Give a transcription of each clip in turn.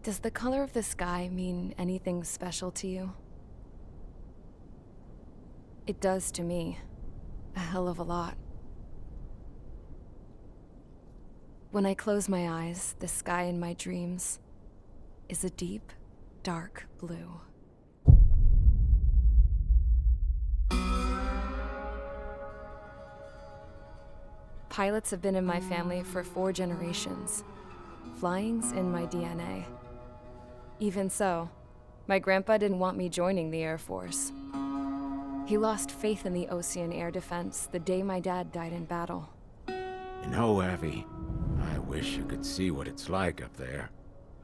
Does the color of the sky mean anything special to you? It does to me. A hell of a lot. When I close my eyes, the sky in my dreams is a deep, dark blue. Pilots have been in my family for 4 generations. Flying's in my DNA. Even so, my grandpa didn't want me joining the Air Force. He lost faith in the ocean air defense the day my dad died in battle. You know, Abby, I wish you could see what it's like up there.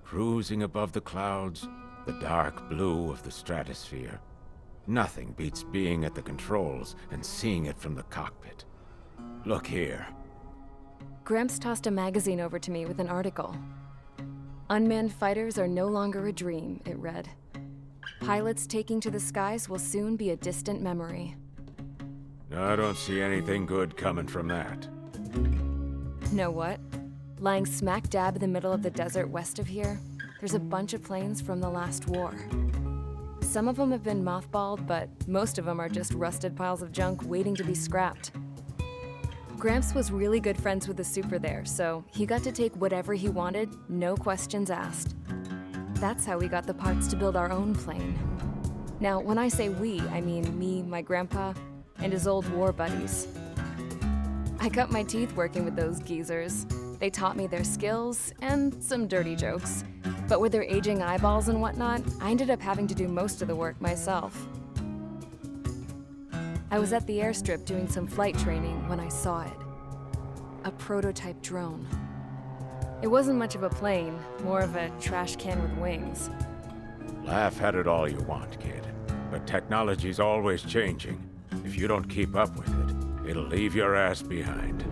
Cruising above the clouds, the dark blue of the stratosphere. Nothing beats being at the controls and seeing it from the cockpit. Look here. Gramps tossed a magazine over to me with an article. Unmanned fighters are no longer a dream, it read. Pilots taking to the skies will soon be a distant memory. I don't see anything good coming from that. Know what? Lying smack dab in the middle of the desert west of here, there's a bunch of planes from the last war. Some of them have been mothballed, but most of them are just rusted piles of junk waiting to be scrapped. Gramps was really good friends with the super there, so he got to take whatever he wanted, no questions asked. That's how we got the parts to build our own plane. Now, when I say we, I mean me, my grandpa, and his old war buddies. I cut my teeth working with those geezers. They taught me their skills and some dirty jokes. But with their aging eyeballs and whatnot, I ended up having to do most of the work myself. I was at the airstrip doing some flight training when I saw it. A prototype drone. It wasn't much of a plane, more of a trash can with wings. Laugh at it all you want, kid. But technology's always changing. If you don't keep up with it, it'll leave your ass behind.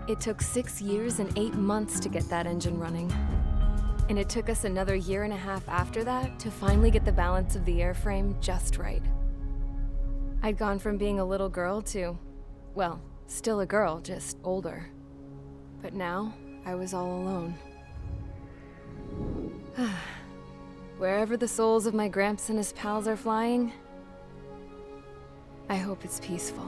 It took 6 years and 8 months to get that engine running. And it took us another 1.5 years after that to finally get the balance of the airframe just right. I'd gone from being a little girl to, well, still a girl, just older. But now, I was all alone. Wherever the souls of my Gramps and his pals are flying, I hope it's peaceful.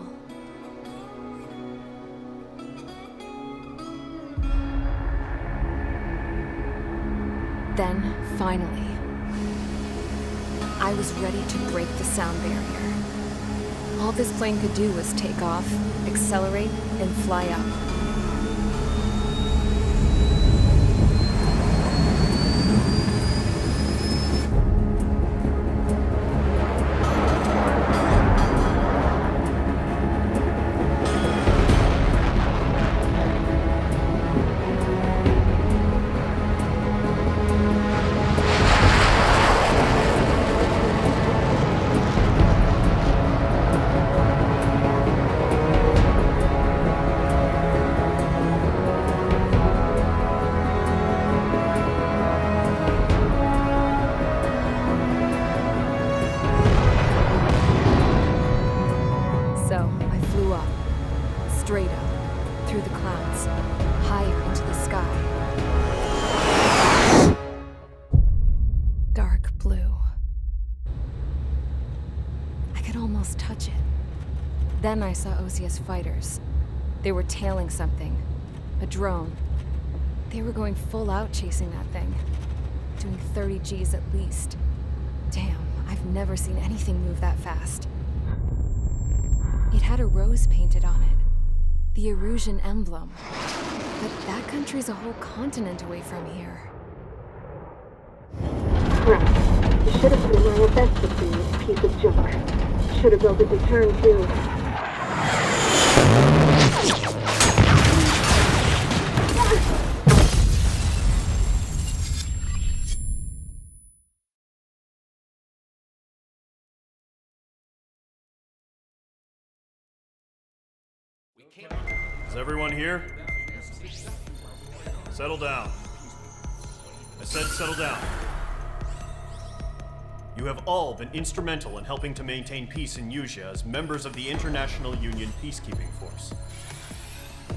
Then, finally, I was ready to break the sound barrier. All this plane could do was take off, accelerate, and fly up. just touch it. Then I saw OCS fighters. They were tailing something. A drone. They were going full out chasing that thing. Doing 30 Gs at least. Damn, I've never seen anything move that fast. It had a rose painted on it. The Erusian emblem. But that country's a whole continent away from here. Crap. You should have been wearing a vest for this piece of junk. Should have built a deterrent too. Is everyone here? Settle down. I said settle down. You have all been instrumental in helping to maintain peace in Usea as members of the International Union Peacekeeping Force.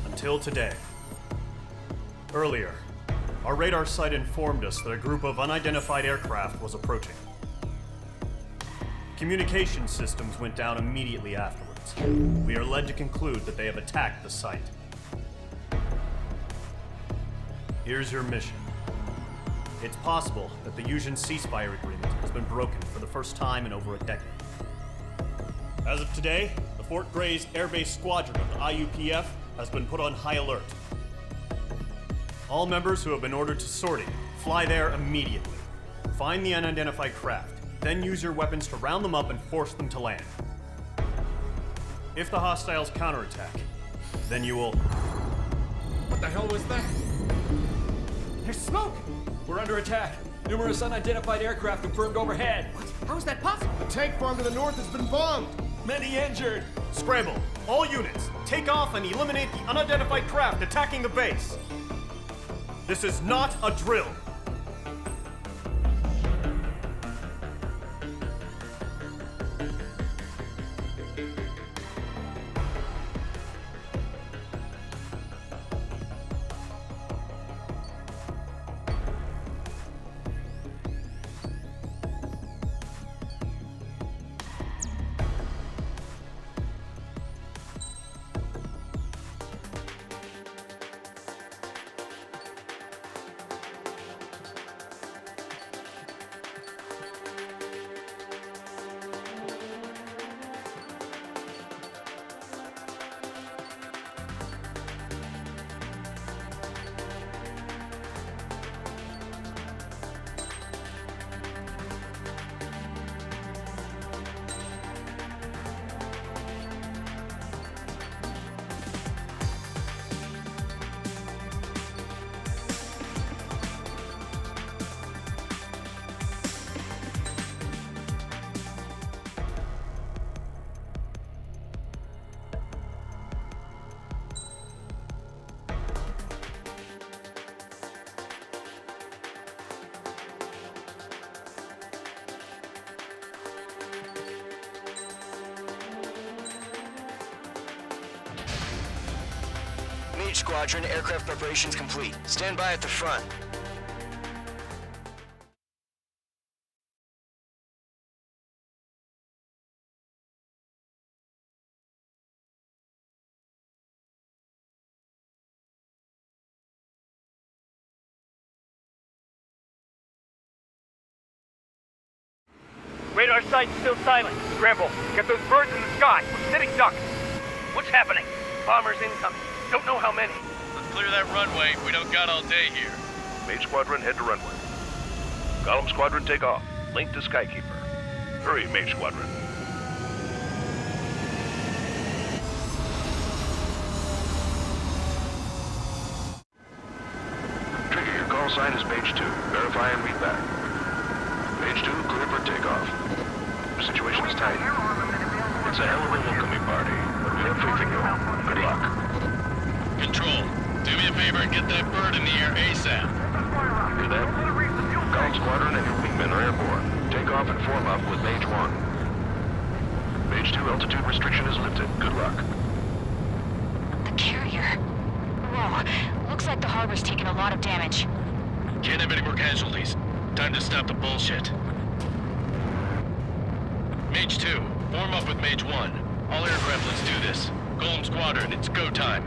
Until today. Earlier, our radar site informed us that a group of unidentified aircraft was approaching. Communication systems went down immediately afterwards. We are led to conclude that they have attacked the site. Here's your mission. It's possible that the Usean ceasefire agreement has been broken for the first time in over a decade. As of today, the Fort Gray's Air Base Squadron of the IUPF has been put on high alert. All members who have been ordered to sortie, fly there immediately. Find the unidentified craft, then use your weapons to round them up and force them to land. If the hostiles counterattack, then you will... What the hell was that? There's smoke! We're under attack. Numerous unidentified aircraft confirmed overhead. What? How is that possible? The tank farm to the north has been bombed! Many injured. Scramble! All units, take off and eliminate the unidentified craft attacking the base. This is not a drill. Squadron, aircraft preparations complete. Stand by at the front. Radar site's still silent. Scramble. Get those birds in the sky. We're sitting ducks. What's happening? Bombers incoming. Don't know how many. Let's clear that runway. We don't got all day here. Mage Squadron, head to runway. Column Squadron, take off. Link to Skykeeper. Hurry, Mage Squadron. Trigger, your call sign is Page 2. Verify and read back. Page 2, clear for takeoff. The situation's tight. It's a hell of a welcoming party, but we have faith in you. Good luck. Control, do me a favor and get that bird in the air ASAP. Hear that? Column Squadron and your wingmen are airborne. Take off and form up with Mage 1. Mage 2, altitude restriction is lifted. Good luck. The carrier. Whoa, looks like the harbor's taken a lot of damage. Can't have any more casualties. Time to stop the bullshit. Mage 2, Warm up with Mage 1. All aircraft, let's do this. Golem Squadron, it's go time.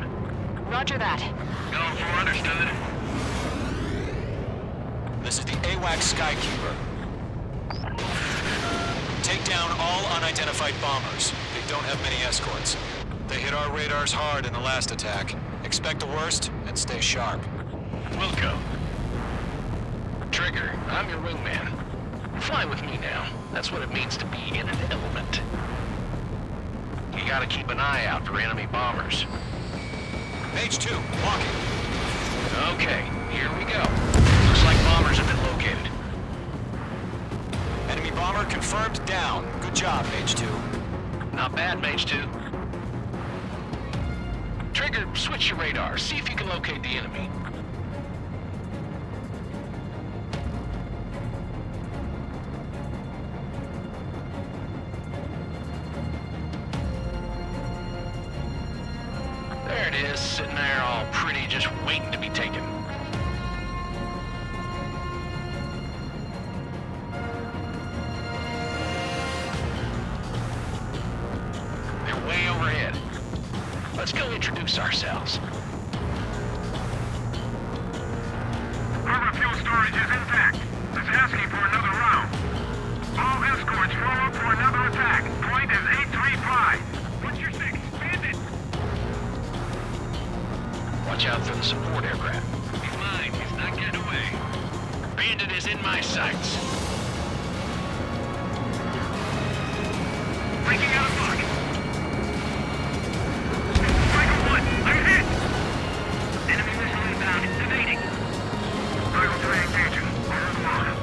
Roger that. Going for understood. This is the AWACS Skykeeper. Take down all unidentified bombers. They don't have many escorts. They hit our radars hard in the last attack. Expect the worst and stay sharp. Wilco. Trigger, I'm your wingman. Fly with me now. That's what it means to be in an element. You gotta keep an eye out for enemy bombers. Mage 2, walking. Okay, here we go. Looks like bombers have been located. Enemy bomber confirmed down. Good job, Mage 2. Not bad, Mage 2. Trigger, switch your radar. See if you can locate the enemy. There it is, sitting there all pretty, just waiting to be taken. They're way overhead. Let's go introduce ourselves. Our fuel storage is intact. It's asking for another round. All escorts roll up for another attack. Point is 835. What's your 6? Bandit! Watch out for the support aircraft. He's mine. He's not getting away. Bandit is in my sights. Breaking out of luck. Striker 1, I'm hit! Enemy missile inbound. It's evading. Striker 3 engaging. On the line.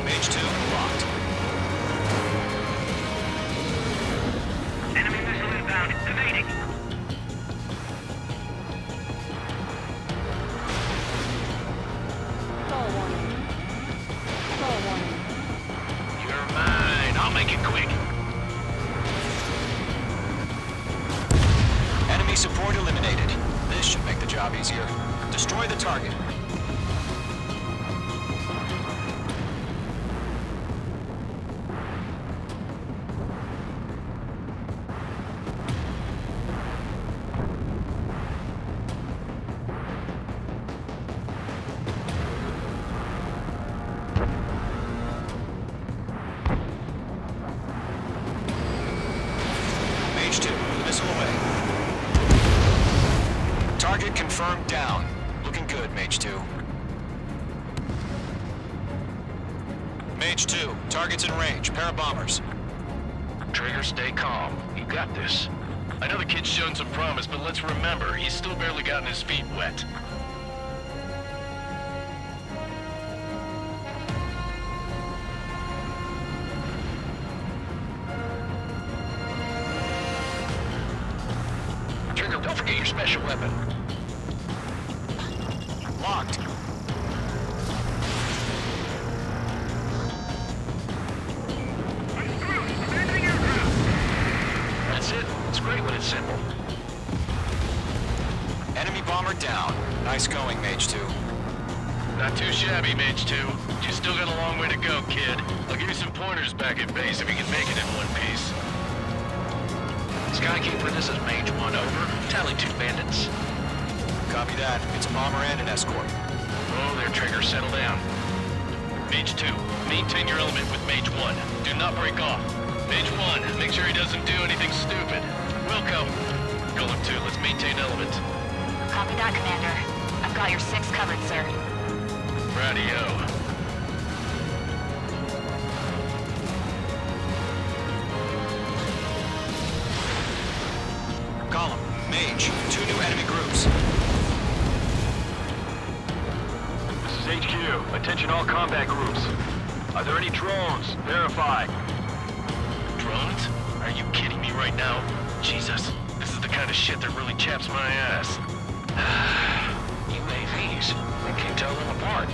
Mage 2, locked. Enemy missile inbound. It's evading. You're mine. I'll make it quick. Enemy support eliminated. This should make the job easier. Destroy the target. Mage 2, missile away. Target confirmed down. Looking good, Mage 2. Mage 2, target's in range. Pair of bombers. Trigger, stay calm. You got this. I know the kid's shown some promise, but let's remember, he's still barely gotten his feet wet. Trigger, don't forget your special weapon. Locked. That's it. It's great when it's simple. Enemy bomber down. Nice going, Mage 2. Not too shabby, Mage 2. You still got a long way to go, kid. I'll give you some pointers back at base if you can make it in one piece. Skykeeper, this is Mage 1, over. Tally 2 bandits. Copy that. It's a bomber and an escort. Oh, there, Trigger, settle down. Mage 2, maintain your element with Mage 1. Do not break off. Mage 1, make sure he doesn't do anything stupid. Wilco. Golem 2, let's maintain element. Copy that, Commander. I've got your 6 covered, sir. Radio. Column, Mage, 2 new enemy groups. This is HQ. Attention all combat groups. Are there any drones? Verify. Drones? Are you kidding me right now? Jesus, this is the kind of shit that really chaps my ass. UAVs. I can't tell them apart.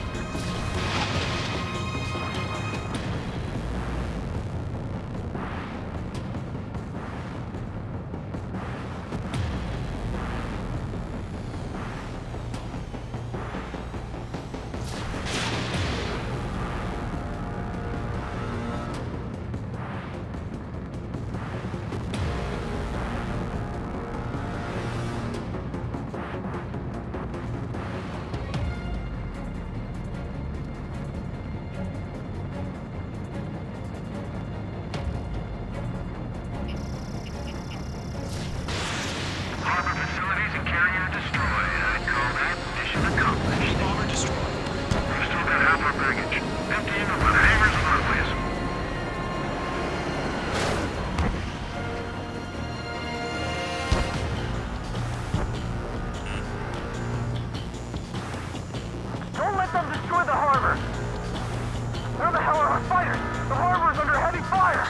Fighters! The harbor's under heavy fire!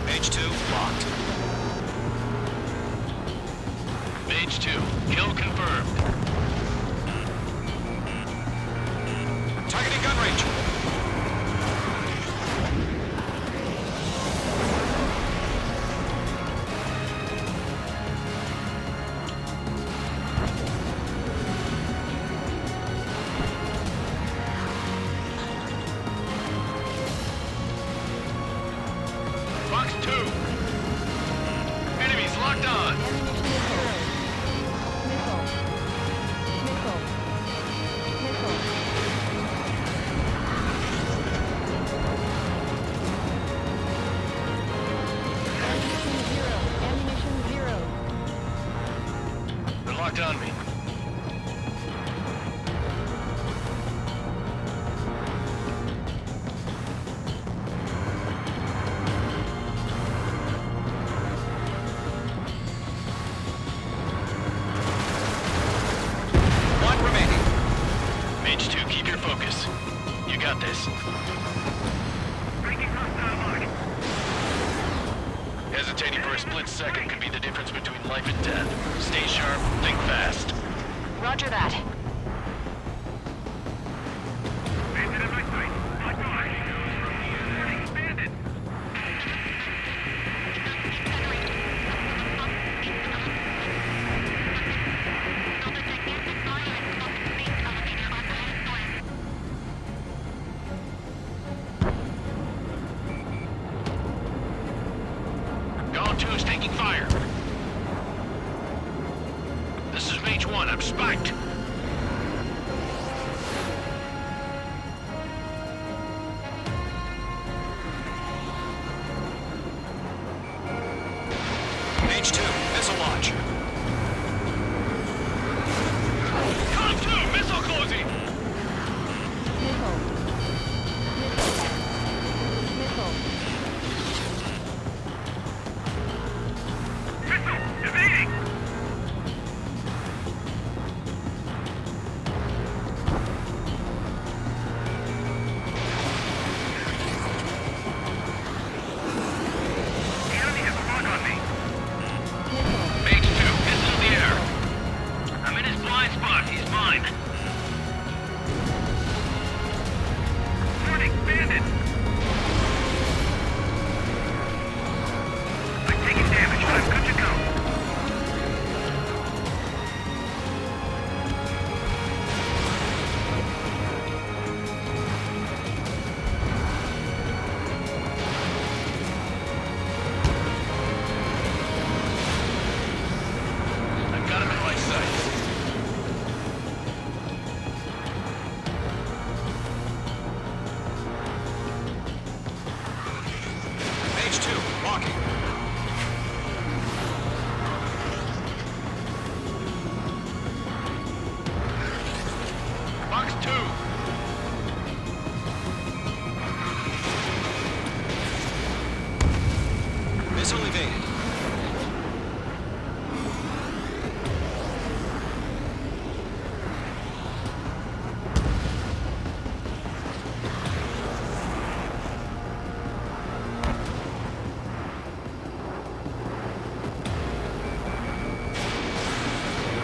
Mage 2, locked. Mage 2, kill confirmed. Targeting gun range. Fox 2. Enemies locked on. They're locked on me. One remaining. Mage 2, keep your focus. You got this. Breaking hostile line. Hesitating for a split second can be the difference between life and death. Stay sharp, think fast. Roger that. Bandit in my sight. Lock on. Warning, bandit. Dog 2 is taking fire. This is Mage 1, I'm spiked. Mage 2, missile launch. Con 2, missile closing! Missile! Evading! The enemy has a lock on me. Mage 2, missile in the air. I'm in his blind spot, he's mine. Warning, bandit! I'm taking damage, but I'm good to go. I've got him in my sights. Mage 2, walking. Fox 2. Missile evaded.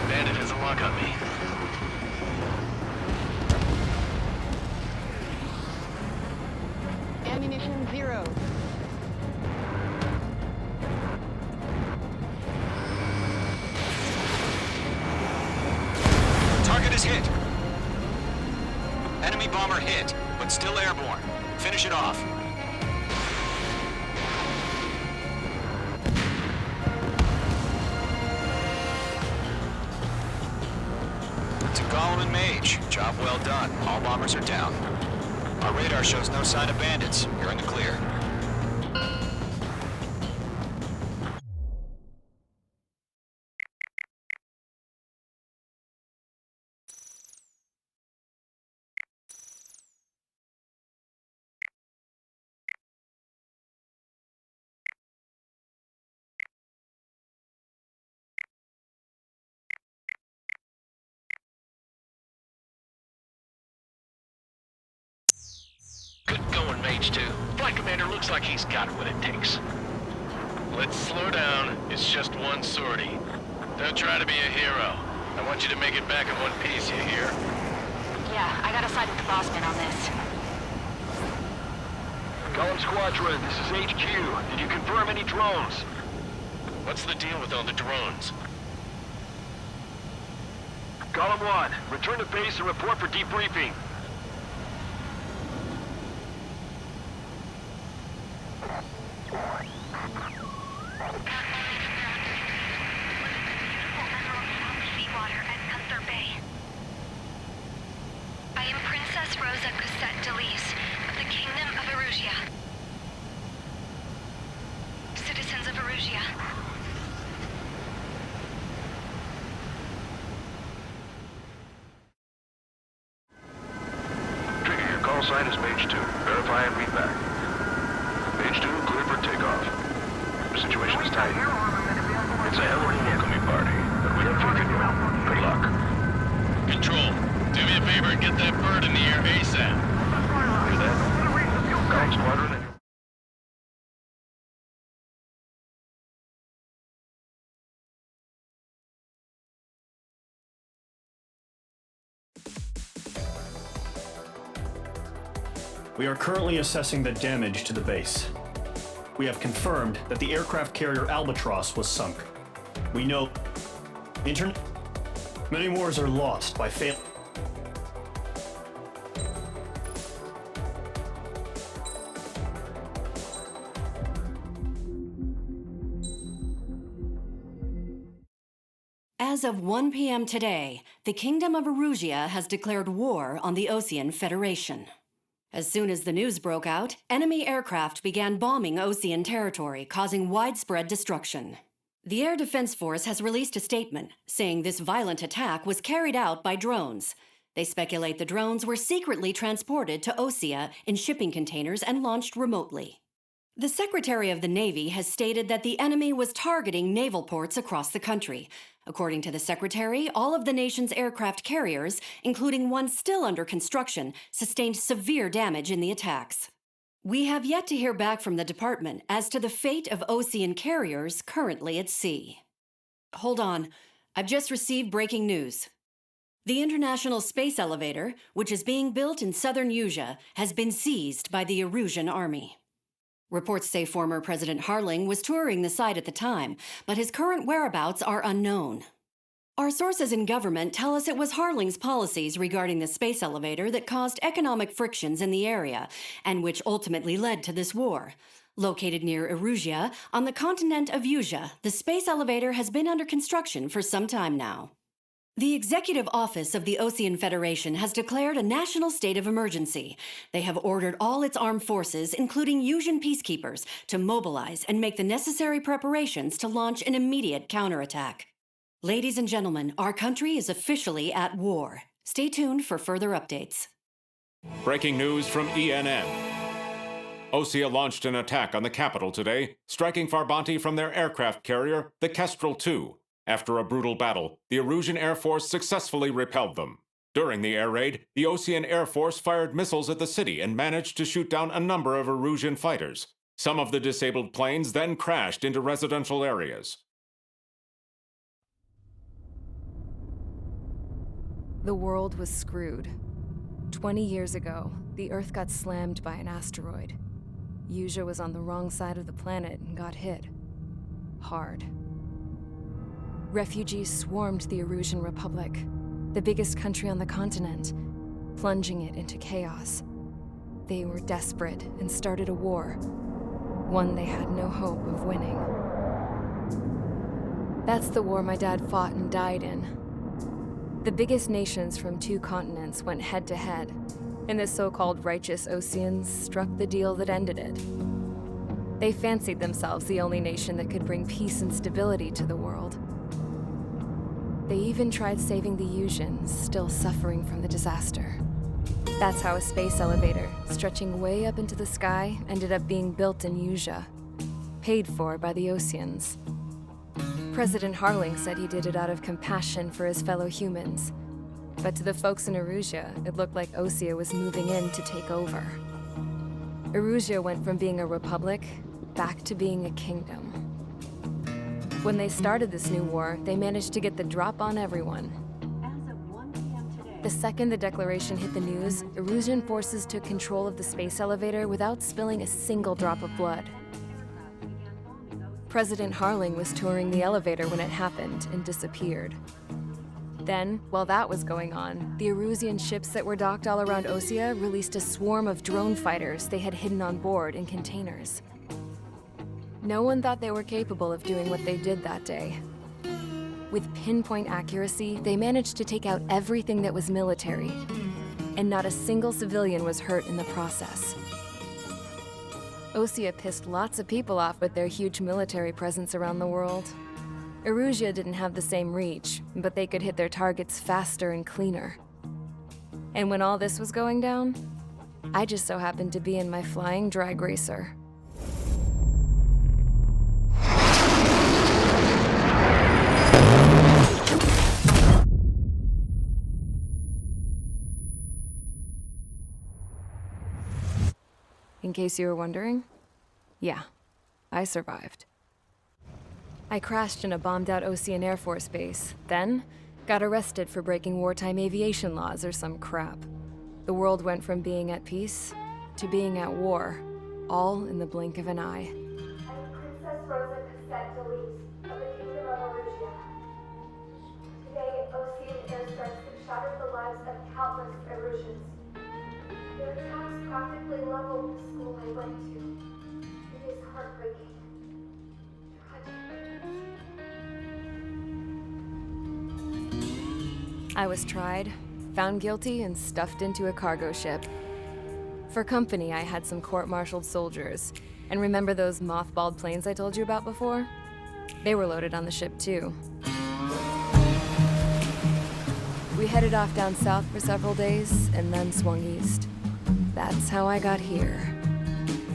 Bandit has a lock on me. Ammunition 0. Target is hit. Enemy bomber hit, but still airborne. Finish it off. To Golem and Mage, job well done. All bombers are down. Our radar shows no sign of bandits. You're in the clear. Mage 2. Flight Commander looks like he's got what it takes. Let's slow down. It's just one sortie. Don't try to be a hero. I want you to make it back in one piece, you hear? Yeah, I gotta side with the boss man on this. Column Squadron, this is HQ. Did you confirm any drones? What's the deal with all the drones? Column 1, return to base and report for debriefing. Seawater at Gunther Bay. I am Princess Rosa Cosette Delise of the Kingdom of Erusia. Citizens of Erusia. Trigger, your call sign is Mage 2. Verify and read back. Mage 2, clear for takeoff. The situation is tight. It's a hell of a welcoming party, but we have faith in you. Good luck. Control, do me a favor and get that bird in the air ASAP. Hear that? Column Squadron and... We are currently assessing the damage to the base. We have confirmed that the aircraft carrier Albatross was sunk. We know many wars are lost by fail. As of 1 p.m. today, the Kingdom of Erusia has declared war on the Osean Federation. As soon as the news broke out, enemy aircraft began bombing Osean territory, causing widespread destruction. The Air Defense Force has released a statement saying this violent attack was carried out by drones. They speculate the drones were secretly transported to Osea in shipping containers and launched remotely. The Secretary of the Navy has stated that the enemy was targeting naval ports across the country. According to the Secretary, all of the nation's aircraft carriers, including one still under construction, sustained severe damage in the attacks. We have yet to hear back from the department as to the fate of Osean carriers currently at sea. Hold on, I've just received breaking news. The International Space Elevator, which is being built in southern Usea, has been seized by the Erusian Army. Reports say former President Harling was touring the site at the time, but his current whereabouts are unknown. Our sources in government tell us it was Harling's policies regarding the space elevator that caused economic frictions in the area, and which ultimately led to this war. Located near Erusia, on the continent of Usea, the space elevator has been under construction for some time now. The Executive Office of the Osean Federation has declared a national state of emergency. They have ordered all its armed forces, including Usian peacekeepers, to mobilize and make the necessary preparations to launch an immediate counterattack. Ladies and gentlemen, our country is officially at war. Stay tuned for further updates. Breaking news from ENN. Osea launched an attack on the capital today, striking Farbanti from their aircraft carrier, the Kestrel II. After a brutal battle, the Erusian Air Force successfully repelled them. During the air raid, the Osean Air Force fired missiles at the city and managed to shoot down a number of Erusian fighters. Some of the disabled planes then crashed into residential areas. The world was screwed. 20 years ago, the Earth got slammed by an asteroid. Usea was on the wrong side of the planet and got hit. Hard. Refugees swarmed the Erusian Republic, the biggest country on the continent, plunging it into chaos. They were desperate and started a war, one they had no hope of winning. That's the war my dad fought and died in. The biggest nations from 2 continents went head-to-head, and the so-called righteous Oseans struck the deal that ended it. They fancied themselves the only nation that could bring peace and stability to the world. They even tried saving the Usians, still suffering from the disaster. That's how a space elevator, stretching way up into the sky, ended up being built in Usea, paid for by the Oseans. President Harling said he did it out of compassion for his fellow humans. But to the folks in Erusia, it looked like Osea was moving in to take over. Erusia went from being a republic back to being a kingdom. When they started this new war, they managed to get the drop on everyone. The second the declaration hit the news, Erusian forces took control of the space elevator without spilling a single drop of blood. President Harling was touring the elevator when it happened and disappeared. Then, while that was going on, the Erusian ships that were docked all around Osea released a swarm of drone fighters they had hidden on board in containers. No one thought they were capable of doing what they did that day. With pinpoint accuracy, they managed to take out everything that was military, and not a single civilian was hurt in the process. Osea pissed lots of people off with their huge military presence around the world. Erusia didn't have the same reach, but they could hit their targets faster and cleaner. And when all this was going down, I just so happened to be in my flying drag racer. In case you were wondering, yeah, I survived. I crashed in a bombed-out Osean Air Force base, then got arrested for breaking wartime aviation laws or some crap. The world went from being at peace to being at war, all in the blink of an eye. Princess Rosa Cassette Delise of the Kingdom of Erusia. Today, Osean airstrikes have shattered the lives of countless Erusians. Their attacks practically leveled the school I went to. It is heartbreaking. I was tried, found guilty, and stuffed into a cargo ship. For company, I had some court-martialed soldiers. And remember those mothballed planes I told you about before? They were loaded on the ship, too. We headed off down south for several days, and then swung east. That's how I got here.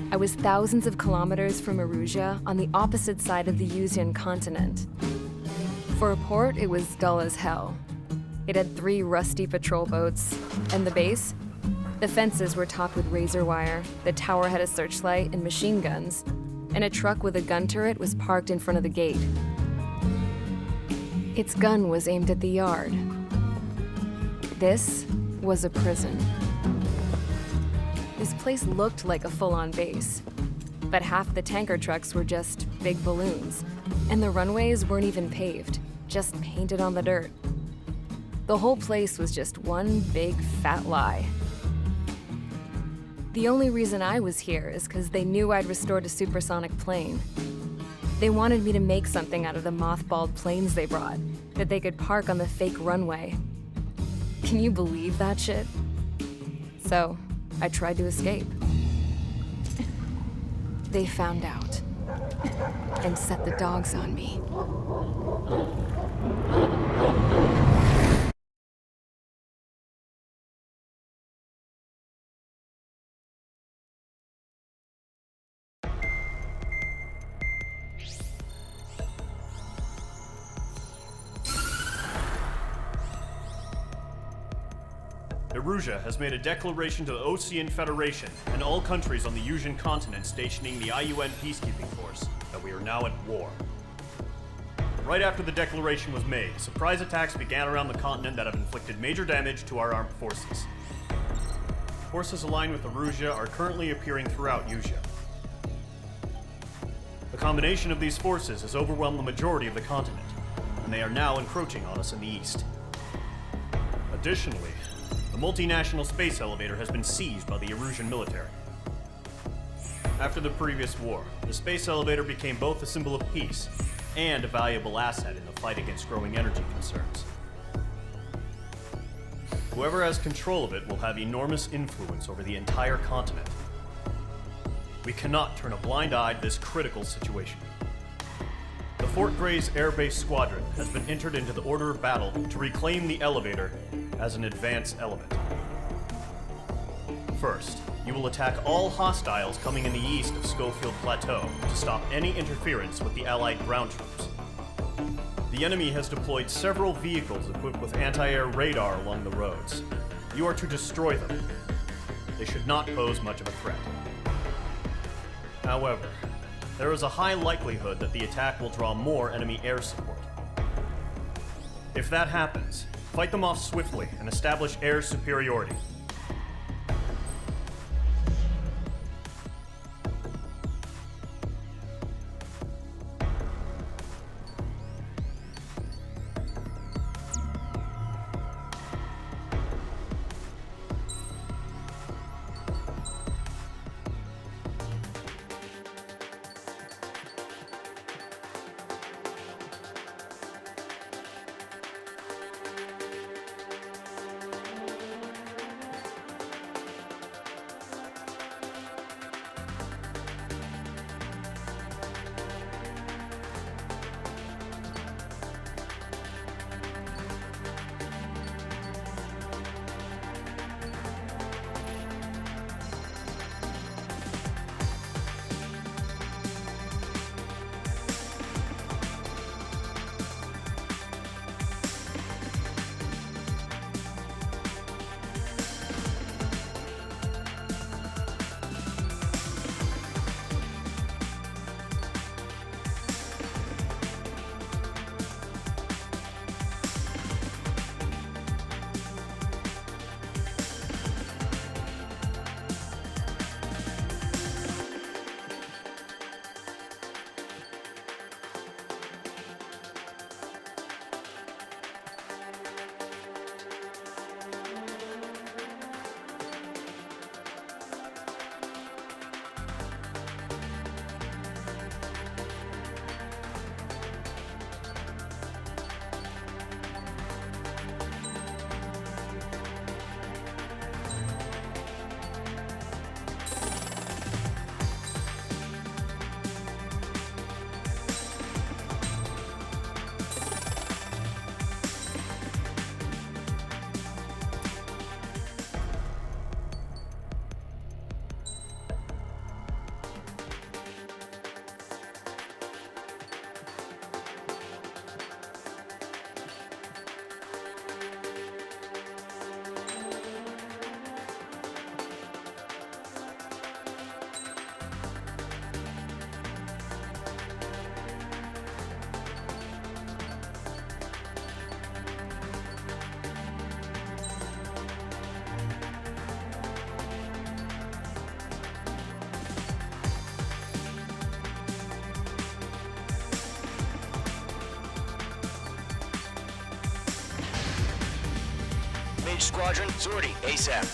I was thousands of kilometers from Erusia, on the opposite side of the Usian continent. For a port, it was dull as hell. It had 3 rusty patrol boats, and the base? The fences were topped with razor wire, the tower had a searchlight and machine guns, and a truck with a gun turret was parked in front of the gate. Its gun was aimed at the yard. This was a prison. This place looked like a full-on base, but half the tanker trucks were just big balloons, and the runways weren't even paved, just painted on the dirt. The whole place was just one big fat lie. The only reason I was here is because they knew I'd restored a supersonic plane. They wanted me to make something out of the mothballed planes they brought, that they could park on the fake runway. Can you believe that shit? So, I tried to escape. They found out, and set the dogs on me. Erusia has made a declaration to the Osean Federation and all countries on the Usian continent stationing the IUN peacekeeping force that we are now at war. Right after the declaration was made, surprise attacks began around the continent that have inflicted major damage to our armed forces. Forces aligned with Erusia are currently appearing throughout Usia. The combination of these forces has overwhelmed the majority of the continent, and they are now encroaching on us in the east. Additionally, the multinational space elevator has been seized by the Erusian military. After the previous war, the space elevator became both a symbol of peace and a valuable asset in the fight against growing energy concerns. Whoever has control of it will have enormous influence over the entire continent. We cannot turn a blind eye to this critical situation. The Fort Gray's Air Base Squadron has been entered into the order of battle to reclaim the elevator as an advance element. First, you will attack all hostiles coming in the east of Schofield Plateau to stop any interference with the Allied ground troops. The enemy has deployed several vehicles equipped with anti-air radar along the roads. You are to destroy them. They should not pose much of a threat. However, there is a high likelihood that the attack will draw more enemy air support. If that happens, fight them off swiftly and establish air superiority. Mage Squadron, sortie, ASAP.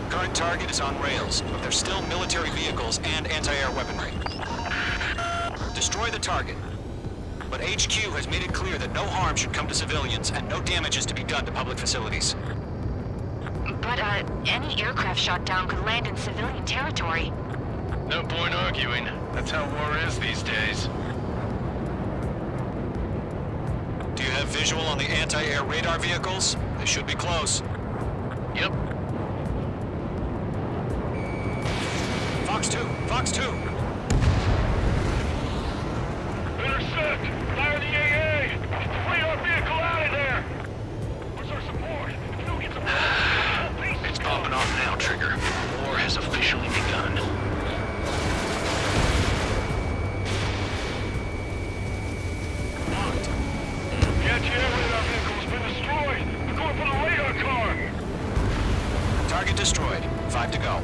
Current target is on rails, but there's still military vehicles and anti-air weaponry. Destroy the target. But HQ has made it clear that no harm should come to civilians and no damage is to be done to public facilities. But, any aircraft shot down could land in civilian territory. No point arguing. That's how war is these days. Do you have visual on the anti-air radar vehicles? They should be close. Yep. Fox 2! Fox 2! Intercept! Fire the AA! Flee our vehicle out of there! Where's our support? Who gets a It's popping off now, Trigger. War has officially begun. The anti-air radar vehicle's been destroyed! We're going for the radar car! Target destroyed. 5 to go.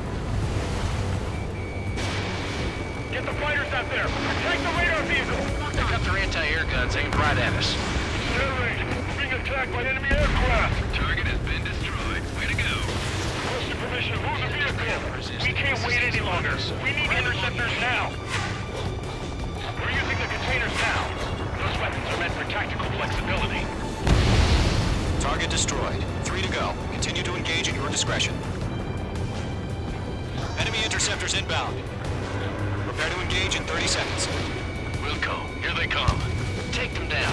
Get the fighters out there! Protect the radar vehicle! They got their anti-air guns aimed right at us. Air raid! We're being attacked by enemy aircraft! Target has been destroyed. Way to go. Requesting permission to move the vehicle! We can't wait any longer! We need interceptors now! We're using the containers now! Those weapons are meant for tactical flexibility. Target destroyed. 3 to go. Continue to engage at your discretion. Enemy interceptors inbound. Prepare to engage in 30 seconds. Wilco, here they come. Take them down.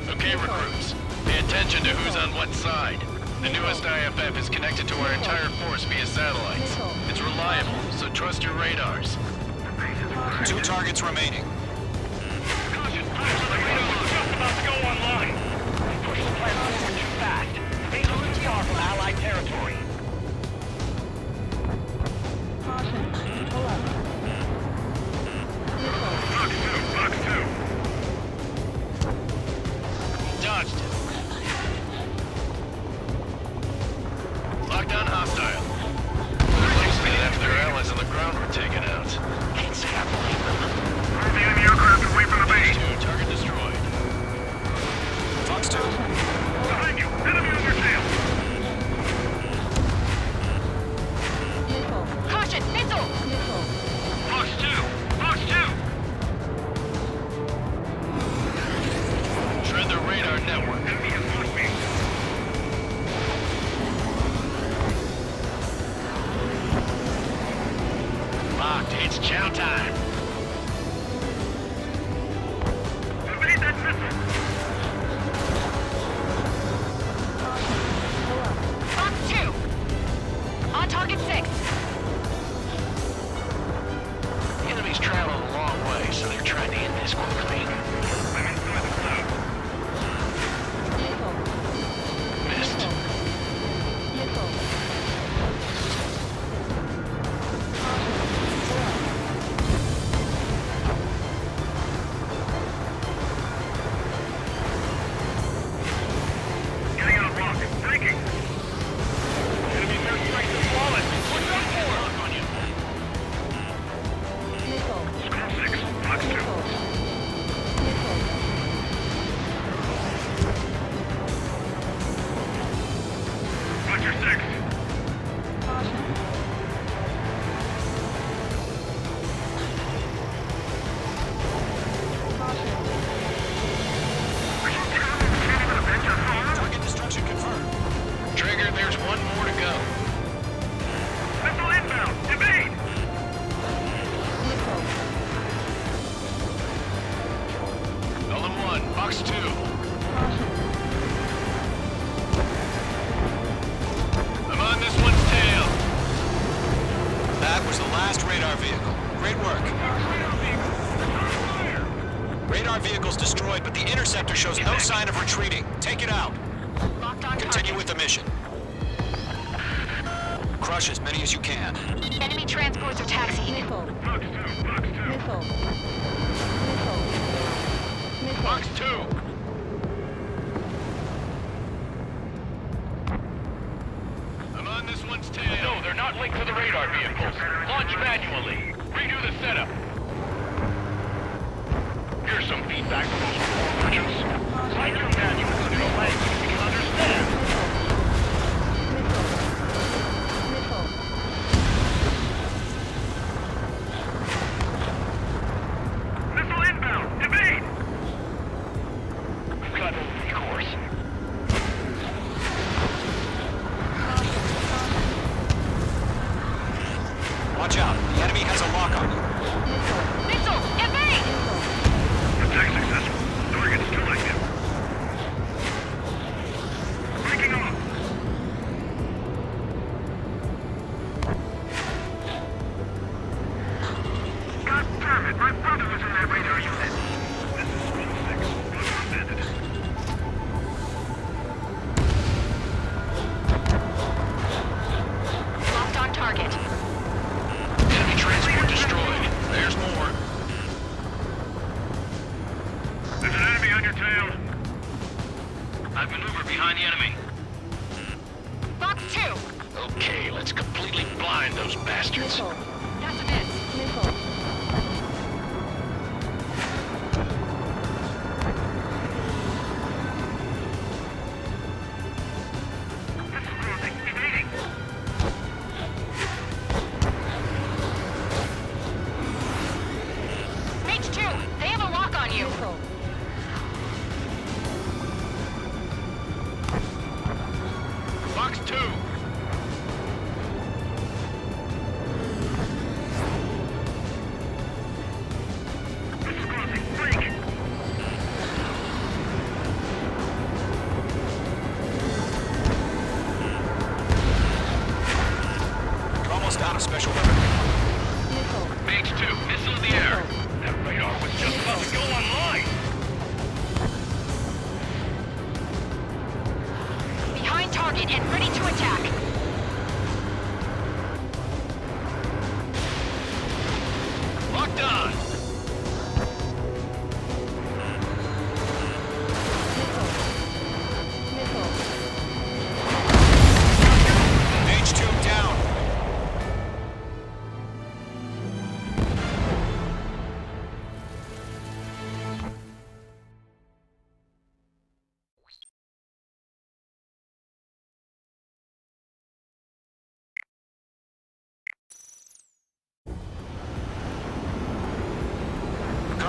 Okay, recruits. Pay attention. attention to who's on what side. The newest IFF is connected to our entire force via satellites. It's reliable, so trust your radars. 2 targets remaining. Caution, just about to go online. Push the plan forward too fast. They lose too far from Allied territory. Box 2. Dodged it. Lockdown hostile. They're chasing it after their allies on the ground were taken out. Can't say I believe them. Move the enemy aircraft away from the base. Target destroyed. Fox 2. Behind you. Enemy on your tail. Caution! Missile! Box 2. Box 2. Shred the radar network. Enemy has lost me. Locked. It's chow time. Evade that missile. Box 2! On target 6! The enemy's traveling a long way, so they're trying to end this quickly. I'm inside the cloud. Missed. Getting on a rock. Breaking. Enemy air strike is flawless. What's up for? On you. Score 6. Box 2. Roger 6. Target destruction confirmed. Trigger, there's one more to go. Missile inbound. Evade. LM1, box 2. I'm on this one's tail. That was the last radar vehicle. Great work. Radar vehicle's destroyed, but the interceptor shows no sign of retreating. Take it out. Locked on Continue target. with the mission. Crush as many as you can. Enemy transports are taxiing. Box 2. Box 2. Box 2. I'm on this one's tail. No, they're not linked to the radar vehicles. Launch manually. Redo the setup. Here's some feedback from those poor merchants. Write your manuals in a language we can understand. Missile inbound. Evade. We've got no recourse. Watch out. The enemy has a lock on you. Missile! Evade! Attack successful. Target still active. Breaking off. God damn it! My brother was in that radar unit. This is Squad 6. Broadband Internet. Locked on target. Enemy transport destroyed. There's more. There's an enemy on your tail. I've maneuvered behind the enemy. Box 2! Okay, let's completely blind those bastards. That's a miss. Missile crossing. Evading. Mage 2! They have a lock on you! Box 2.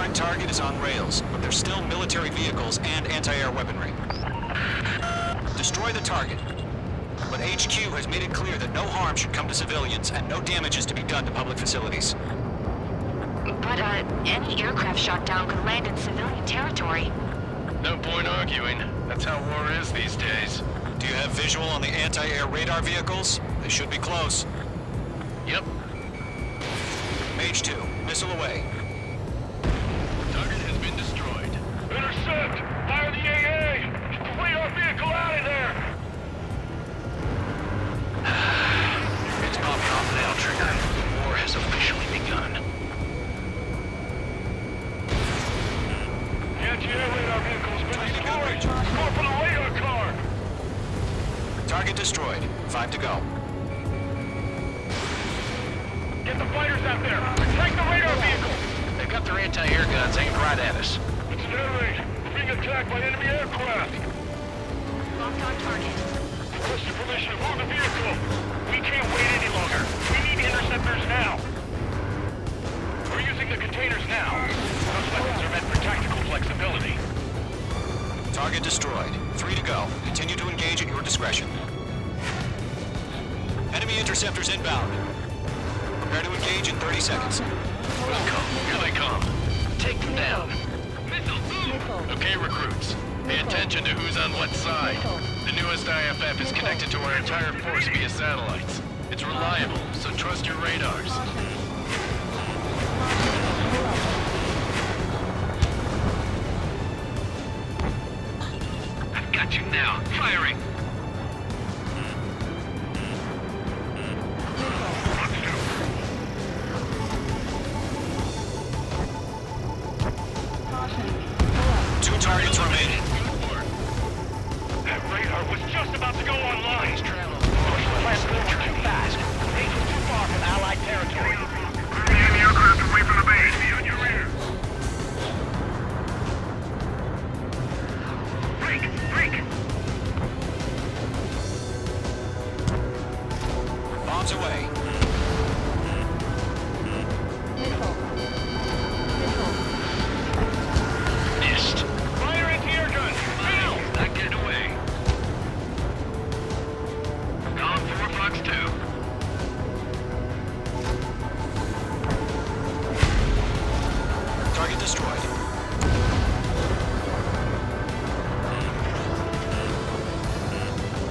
current target is on rails, but there's still military vehicles and anti-air weaponry. Destroy the target. But HQ has made it clear that no harm should come to civilians and no damage is to be done to public facilities. But, any aircraft shot down could land in civilian territory. No point arguing. That's how war is these days. Do you have visual on the anti-air radar vehicles? They should be close. Yep. Mage 2, missile away. Target has been destroyed. Intercept! Fire the AA! Radar vehicle out of there! It's popping off now, Trigger. War has officially begun. The anti-air radar vehicle's been destroyed! Score for the radar car! Target destroyed. 5 to go. Get the fighters out there! Protect the radar vehicle! They've got their anti-air guns aimed right at us. It's air raid! We're being attacked by enemy aircraft! Locked on target. Requesting permission to move the vehicle! We can't wait any longer! We need interceptors now! We're using the containers now! Those weapons are meant for tactical flexibility. Target destroyed. 3 to go. Continue to engage at your discretion. Enemy interceptors inbound. Prepare to engage in 30 seconds. Welcome. Here they come. Take them down. Okay, recruits. Pay attention to who's on what side. The newest IFF is connected to our entire force via satellites. It's reliable, so trust your radars. I've got you now. Firing. Two targets remaining. That radar was just about to go online! Push the platform too fast! Base was too far from Allied territory! Enemy aircraft away from the base! Be on your rear! Break! Bombs away. Missed. Fire anti-air gun! Now! Not getting away. Column 4, Fox 2. Target destroyed.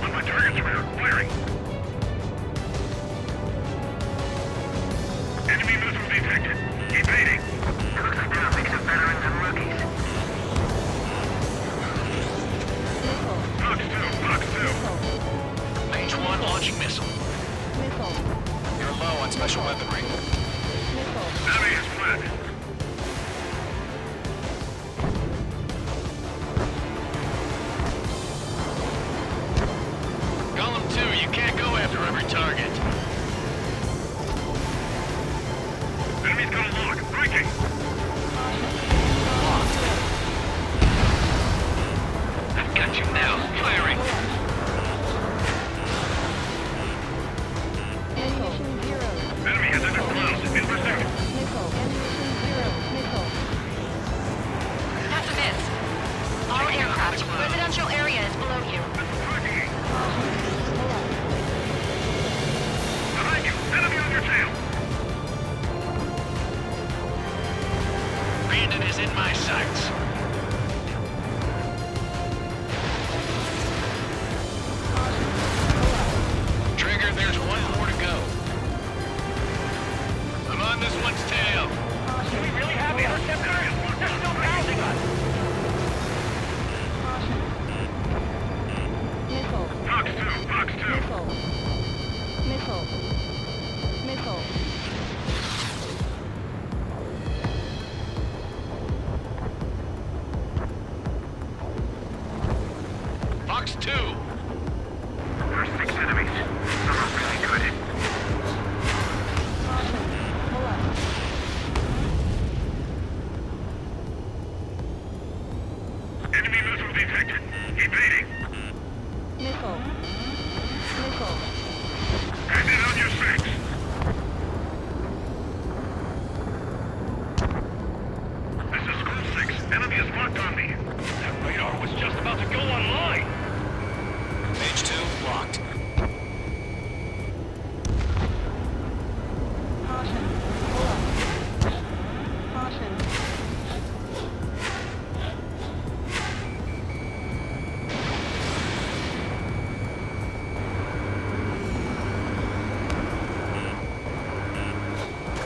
On my target's rear, clearing. Enemy missile detected. Evading. Looks like they're a mix of veterans and rookies. Fox 2. Mage 1 launching missile. You're low on special weaponry. Enemy is fled. Column 2, you can't go after every target. Enemy's got a lock. Breaking. I've got you now. Firing. Enemy has entered close. In pursuit. That's a miss. All aircraft. Residential area is below you. Behind you. Enemy on your tail. Bandit is in my sights. Trigger, there's one more to go. I'm on this one's tail. Do we really have interceptors? They're still pounding us. Fox 2. Missile. Fox 2. There's 6 enemies. Some are really good. Enemy missile detected. Evading. Missile. Hand it on your 6. This is to go online. Page 2, locked. Caution. Pull up. Caution.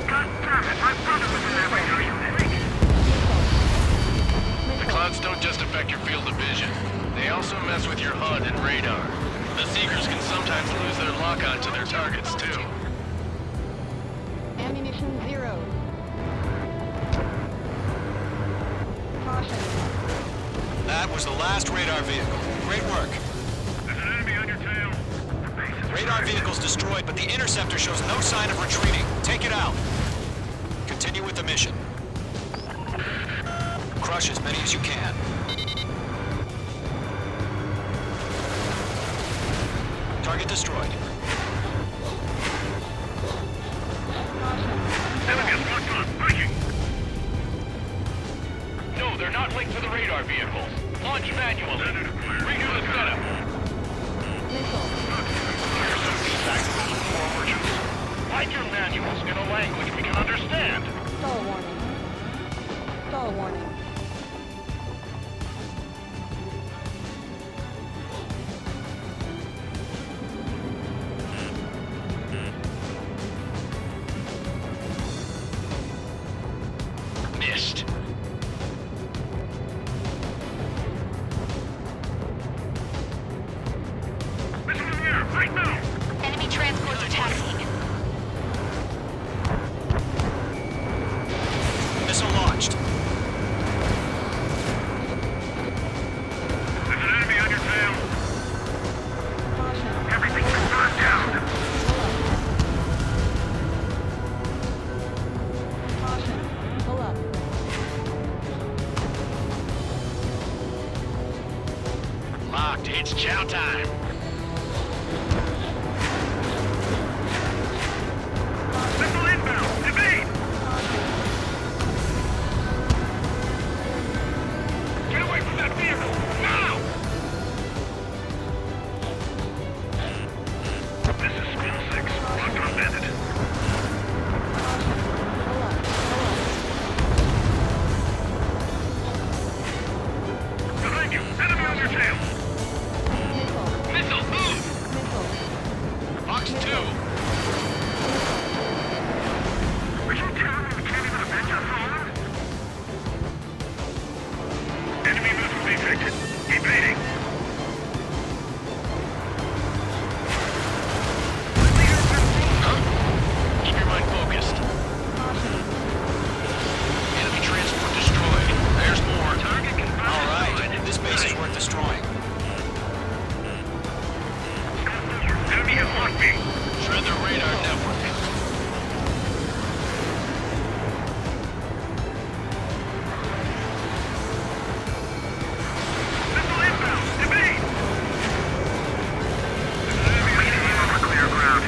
God damn it, my brother was in that radar unit. The clouds don't just affect your field of vision. They also mess with your HUD and radar. The Seekers can sometimes lose their lock-on to their targets, too. Ammunition 0. Caution. That was the last radar vehicle. Great work. There's an enemy on your tail. Radar vehicle's destroyed, but the interceptor shows no sign of retreating. Take it out. Continue with the mission. Crush as many as you can. Target destroyed. Enemies locked on. Breaking. No, they're not linked to the radar vehicles. Launch manually. Redo the setup. Write your manuals in a language we can understand. Stall warning. Stall warning. Missed. Missile in the air, right now. Enemy transports are taxiing. Missile launched. There's an enemy on your tail. Caution. Everything's been burned down. Caution. Pull up. Locked. It's chow time. Missile inbound. Evade. Get away from that vehicle. Now. This is Spin 6. Locked on bandit. Pull up. Behind you. Enemy on your tail. Missile. Missile, move! Missile. Box 2. Are you telling me we can't even avenge our fallen? Enemy missile detected. Evading. Huh? Keep your mind focused. Enemy transport destroyed. There's more. Target confirmed. All right. This base is worth destroying. Enemy has locked me. Shred their radar network. Missile inbound. Evade. There's an enemy on clear ground.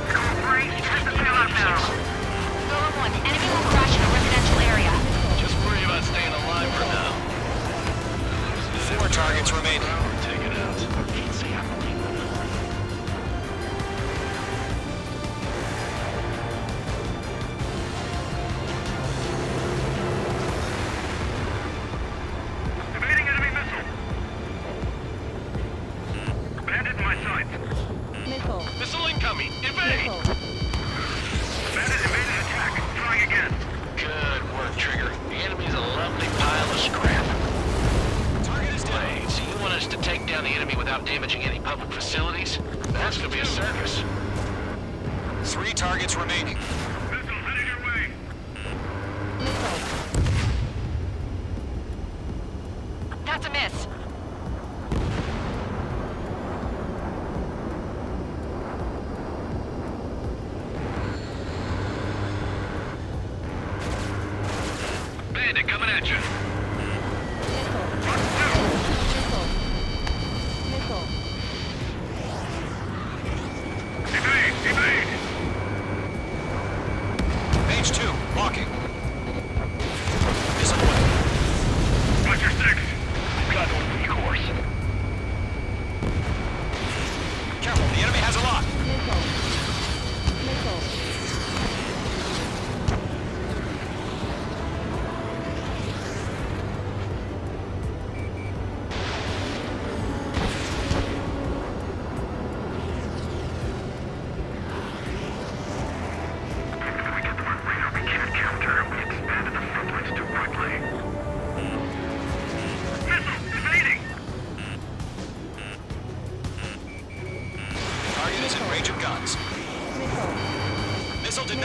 Scope 3, head the payload now. Golem 1, enemy will crash in a residential area. Just worry about staying alive for now. 4 targets remaining. Take it out. Evading enemy missile. Bandit in my sights. Missile. Missile incoming. Evade! Missile. Bandit evaded attack. Trying again. Good work, Trigger. The enemy's a lovely pile of scrap. Target is down. Wait, so you want us to take down the enemy without damaging any public facilities? That's gonna be a circus. 3 targets remaining. Missile headed your way. Missile. That's a miss. Bandit coming at you. Missile. Missile. Evade! Evade! Page 2, locking. Missile away. Watch your 6. Got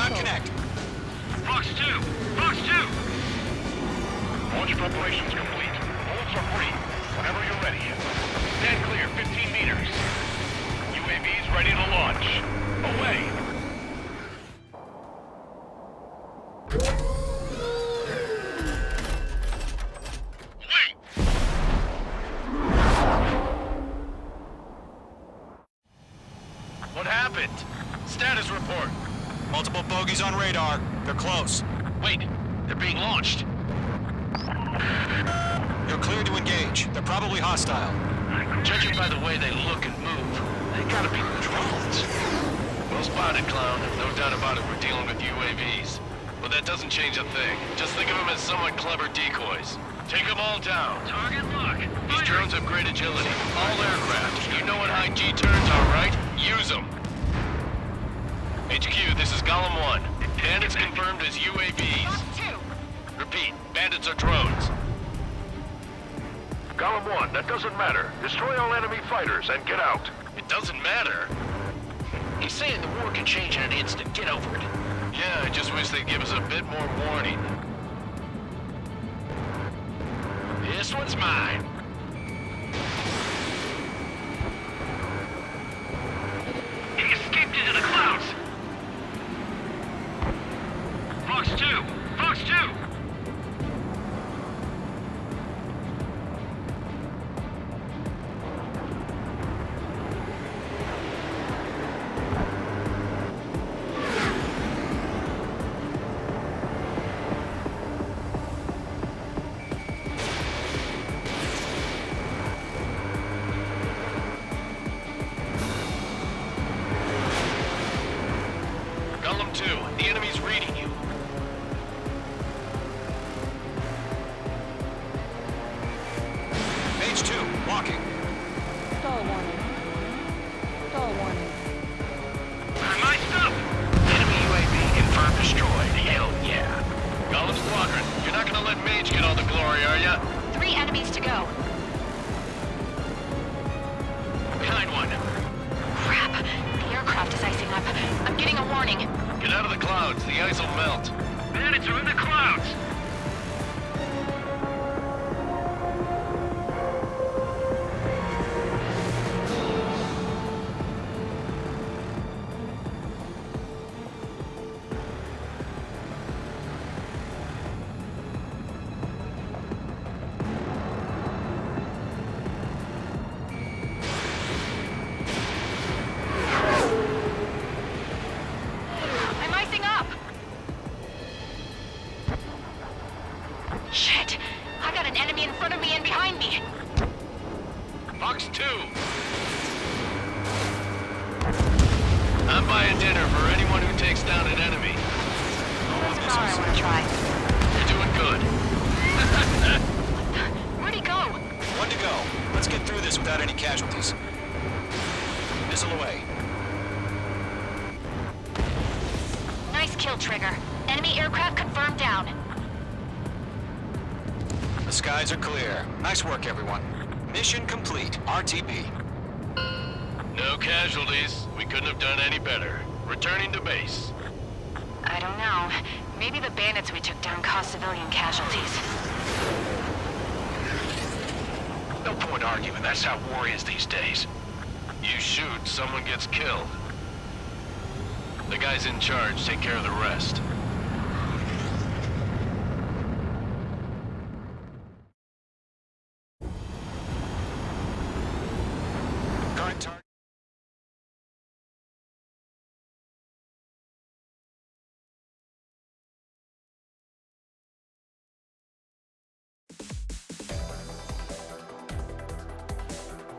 Cannot connect. Fox 2! Fox 2! Launch preparations complete. Holds are free. Whenever you're ready. Stand clear, 15 meters. UAVs ready to launch. Away! What happened? Status report. Multiple bogeys on radar. They're close. Wait, they're being launched. You're clear to engage. They're probably hostile. Judging by the way they look and move, they gotta be drones. Well spotted, clown. No doubt about it, we're dealing with UAVs. But that doesn't change a thing. Just think of them as somewhat clever decoys. Take them all down. Target lock. These drones have great agility. All aircraft. You know what high G turns are, right? Use them. HQ, this is Golem 1. Bandits confirmed as UAVs. Repeat, bandits are drones. Golem 1, that doesn't matter. Destroy all enemy fighters and get out. It doesn't matter. He's saying the war can change in an instant. Get over it. Yeah, I just wish they'd give us a bit more warning. This one's mine. He escaped into the clouds. Fox 2! Fox 2! Golem 2, the enemy's reading you. Mage 2, walking. Stall warning. Stall warning. My stuff! Enemy UAV confirmed destroyed. Hell yeah. Golem Squadron, you're not gonna let Mage get all the glory, are ya? 3 enemies to go. Behind one. Crap. The aircraft is icing up. I'm getting a warning. Get out of the clouds, the ice will melt. Bandits are in the clouds! I'm icing up. Shit. I got an enemy in front of me and behind me. Fox 2. I'm buying dinner for anyone who takes down an enemy. That's all I want to try. You're doing good. Where'd he go? One to go. Let's get through this without any casualties. Missile away. Nice kill, Trigger. Enemy aircraft confirmed down. The skies are clear. Nice work, everyone. Mission complete. RTB. No casualties. We couldn't have done any better. Returning to base. I don't know. Maybe the bandits we took down caused civilian casualties. No point arguing. That's how war is these days. You shoot, someone gets killed. The guys in charge take care of the rest. Current target.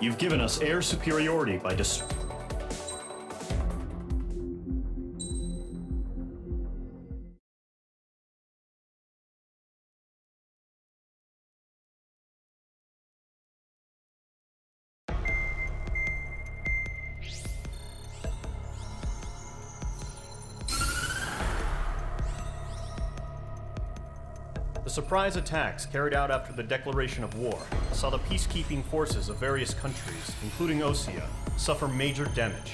You've given us air superiority by The surprise attacks carried out after the declaration of war saw the peacekeeping forces of various countries, including Osea, suffer major damage.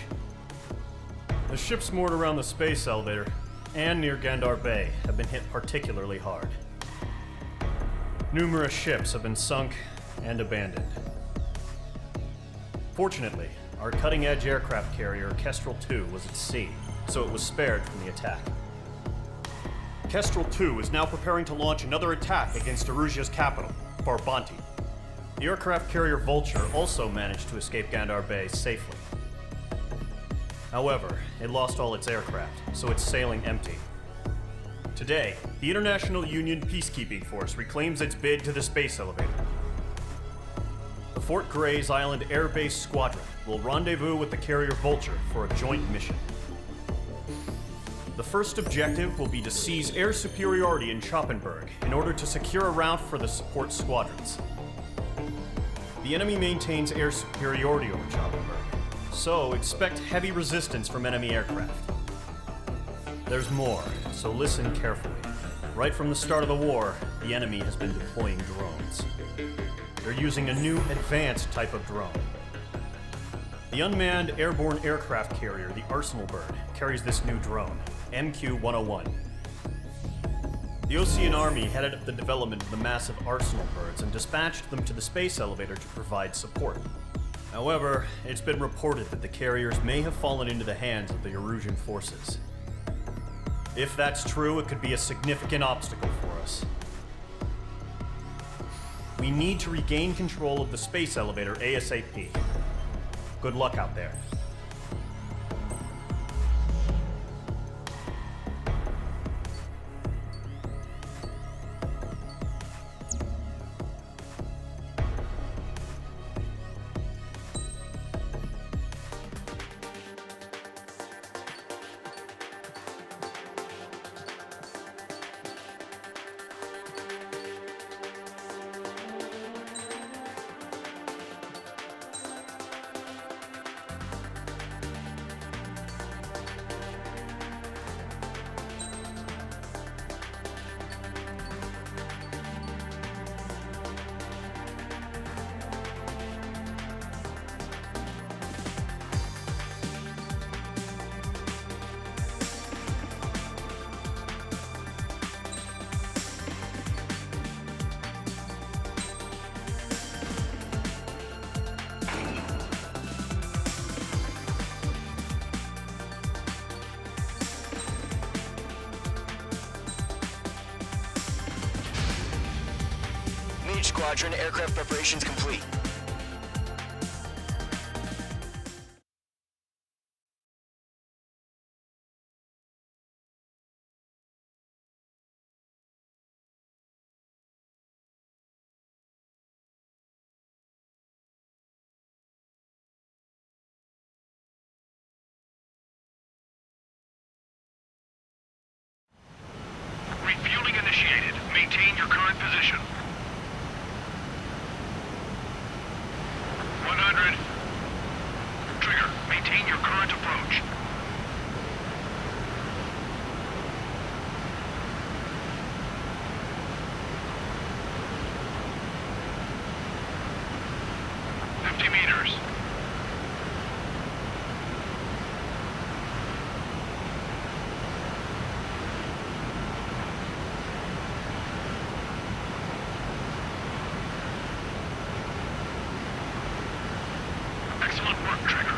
The ships moored around the space elevator and near Gandar Bay have been hit particularly hard. Numerous ships have been sunk and abandoned. Fortunately, our cutting-edge aircraft carrier Kestrel 2 was at sea, so it was spared from the attack. Kestrel 2 is now preparing to launch another attack against Erusia's capital, Farbanti. The aircraft carrier Vulture also managed to escape Gandar Bay safely. However, it lost all its aircraft, so it's sailing empty. Today, the International Union Peacekeeping Force reclaims its bid to the space elevator. The Fort Grays Island Air Base Squadron will rendezvous with the carrier Vulture for a joint mission. The first objective will be to seize air superiority in Schoppenberg in order to secure a route for the support squadrons. The enemy maintains air superiority over Schoppenberg, so expect heavy resistance from enemy aircraft. There's more, so listen carefully. Right from the start of the war, the enemy has been deploying drones. They're using a new advanced type of drone. The unmanned airborne aircraft carrier, the Arsenal Bird, carries this new drone, MQ-101. The Osean Army headed up the development of the massive Arsenal Birds and dispatched them to the space elevator to provide support. However, it's been reported that the carriers may have fallen into the hands of the Erusian forces. If that's true, it could be a significant obstacle for us. We need to regain control of the space elevator ASAP. Good luck out there. Squadron, aircraft preparations complete. Refueling initiated. Maintain your current position. 100. Trigger, maintain your current approach. meters. Excellent work, Trigger.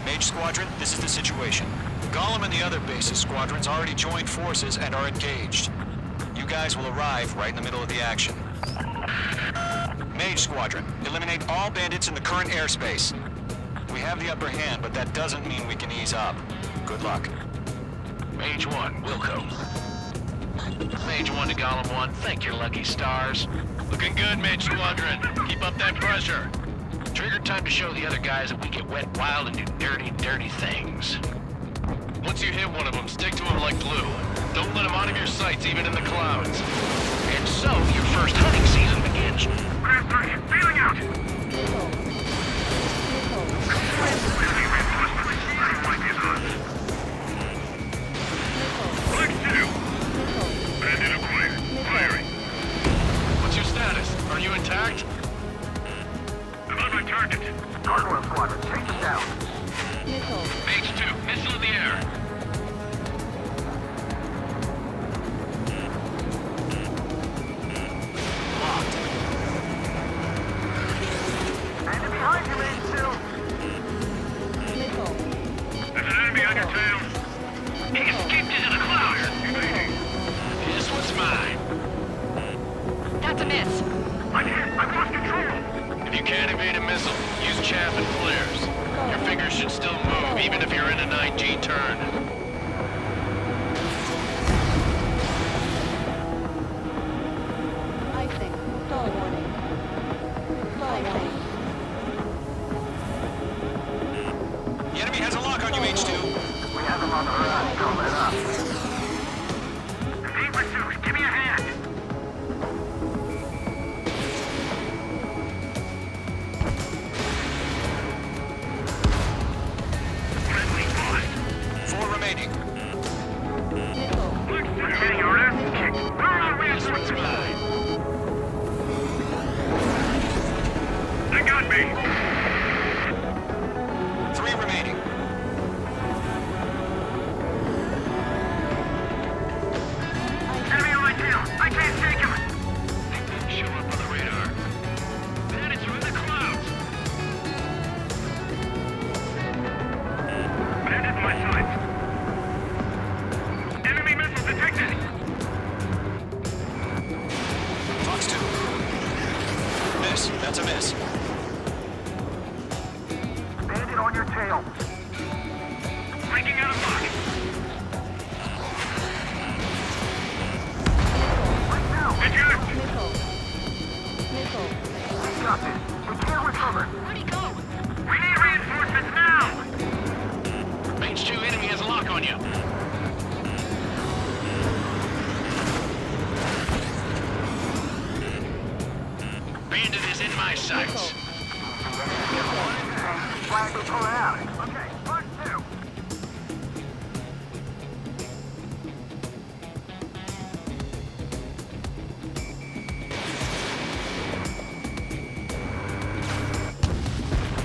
Mage Squadron, this is the situation. Gollum and the other base's squadrons already joined forces and are engaged. You guys will arrive right in the middle of the action. Mage Squadron, eliminate all bandits in the current airspace. We have the upper hand, but that doesn't mean we can ease up. Good luck. Mage 1, Wilco. Mage 1 to Gollum 1, thank your lucky stars. Looking good, Mage Squadron. Keep up that pressure. Trigger, time to show the other guys that we get wet wild and do dirty, dirty things. Once you hit one of them, stick to him like glue. Don't let him out of your sights, even in the clouds. And so, your first hunting season begins. Craft target, feeling out! Bandit acquired. Firing. What's your status? Are you intact? I'm on my target. Hardware squadron, take them down. Mage 2, missile in the air. Bandit behind you, Mage 2. There's an enemy on your tail. He escaped into the clouds. This one's mine. That's a miss. I'm hit. I've lost control. If you can't evade a missile, use chaff and flares. Your fingers should still move, even if you're in a 9G turn. Icing. Stall warning. Stall warning. The enemy has a lock on you, H2. We have them on the horizon. Don't let up. Team pursuit, give me a hand. Friendly lost. 4 remaining. We're getting your ass kicked. Where are we? This one's mine. They got me. 3 remaining. Enemy on my tail. I can't take him. Show up on the radar. Bandits are in the clouds. Bandit in my sights. Enemy missile detected. Fox 2. Miss. That's a miss. Bandit on your tail. Breaking out of lock. Right now. Eject. We got this. We can't recover. Where'd he go? We need reinforcements now. Mage 2 enemy has a lock on you. Bandit is in my sights. Flag will pull out. Okay, Fox 2.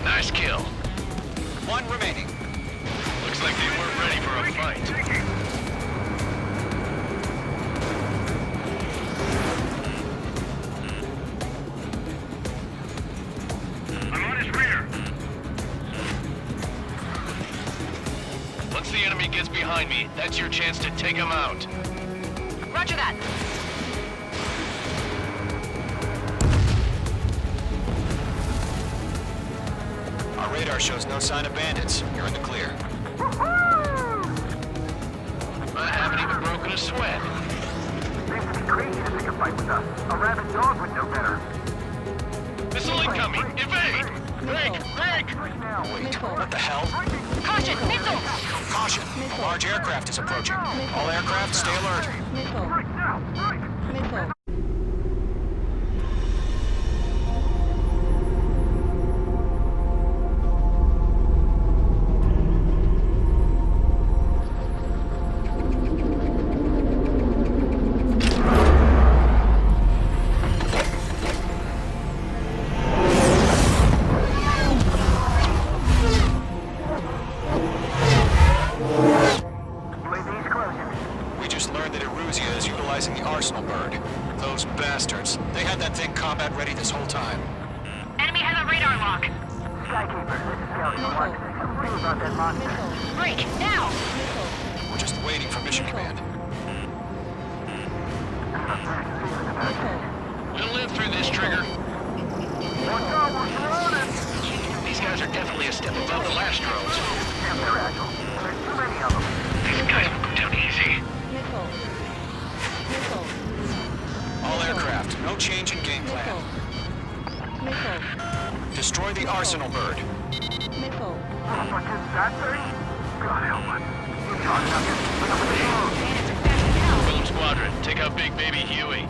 Nice kill. 1 remaining. Looks like they weren't ready for a fight. I'm on his rear. Once the enemy gets behind me, that's your chance to take him out. Roger that. Our radar shows no sign of bandits. You're in the clear. I haven't even broken a sweat. Seems to be crazy to pick a fight with us. A rabid dog would know better. Missile incoming! Evade! Break! Break! Wait, what the hell? Caution! Missile! Caution! A large aircraft is approaching. All aircraft, stay alert. Right now. Right. Missile. We just learned that Eruzia is utilizing the Arsenal bird. Those bastards. They had that thing combat ready this whole time. Enemy has a radar lock. Skykeeper, this is Scout. Something about that monster. Break! Now! We're just waiting for mission command. We'll live through this, Trigger. Watch out, we're surrounded! These guys are definitely a step above the last drones. Damn, they're agile. There's too many of them. These guys will go down easy. All aircraft, no change in game plan. Destroy the Arsenal bird. What is that thing? God help us. We're talking about this. Look up at the phone. Film Squadron, take out Big Baby Huey.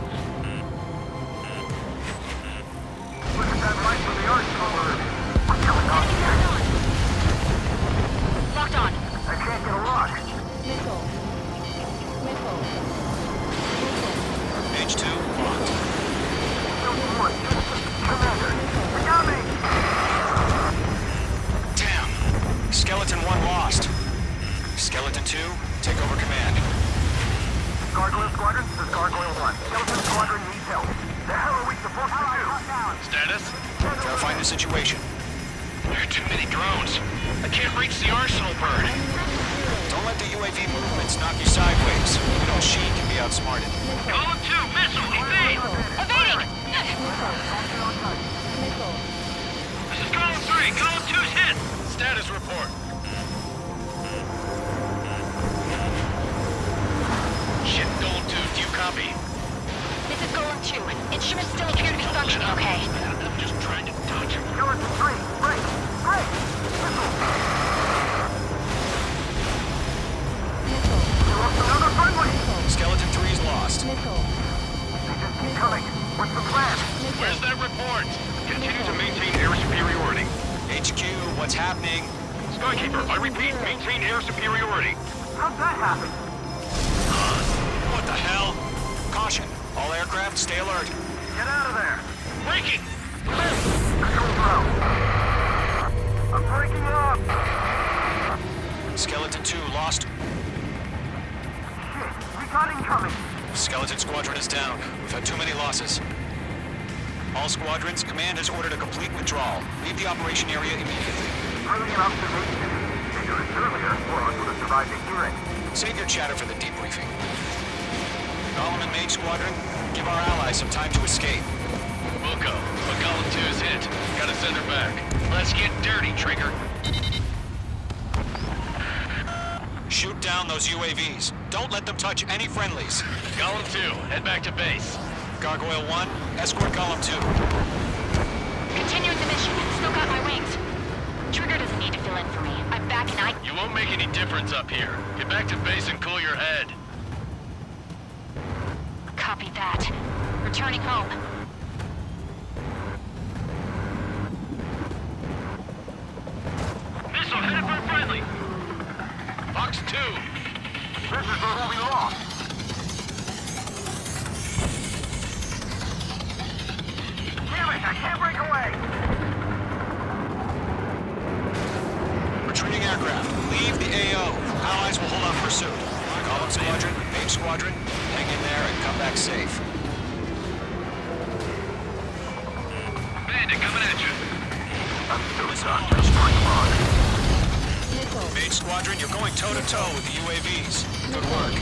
Look at that light from the Arsenal bird. What's going on here? Gargoyle 1. Skeleton Squadron needs help. The hell are we supposed to do? Status? Verifying the situation. There are too many drones. I can't reach the arsenal bird. Don't let the UAV movements knock you sideways. You know she can be outsmarted. Column 2, missile, evade! Evading! This is column 3. Column 2's hit. Status report. Shit, column 2, do you copy? This is Golem 2. Instruments still appear to be functioning okay. I'm just trying to dodge him. Skeleton 3, break! Break! Another friendly! Skeleton 3 is lost. They just keep coming. What's the plan? Where's that report? Continue to maintain air superiority. HQ, what's happening? Skykeeper, I repeat, maintain air superiority. How'd that happen? What the hell? Caution. All aircraft, stay alert. Get out of there! Breaking! Control throw. I'm breaking up! Skeleton 2 lost. Shit, recon incoming! Skeleton Squadron is down. We've had too many losses. All squadrons, command has ordered a complete withdrawal. Leave the operation area immediately. Brilliant observation. Dangerous earlier, or else would have survived the hearing. Save your chatter for the debriefing. Golem and Mage Squadron, give our allies some time to escape. Wilco, but column 2's hit. Gotta send her back. Let's get dirty, Trigger. Shoot down those UAVs. Don't let them touch any friendlies. Column 2, head back to base. Gargoyle 1, escort Column 2. Continuing the mission. Still got my wings. Trigger doesn't need to fill in for me. I'm back and You won't make any difference up here. Get back to base and cool your head. Copy that. Returning home. Missile headed for friendly. Fox 2. This is where we lost. Damn it, I can't break away! Retreating aircraft, leave the AO. Allies will hold off pursuit. Golem Squadron, Mage Squadron, hang in there and come back safe. Bandit coming at you. I'm still not destroying fog. Mage Squadron, you're going toe-to-toe with the UAVs. Good work.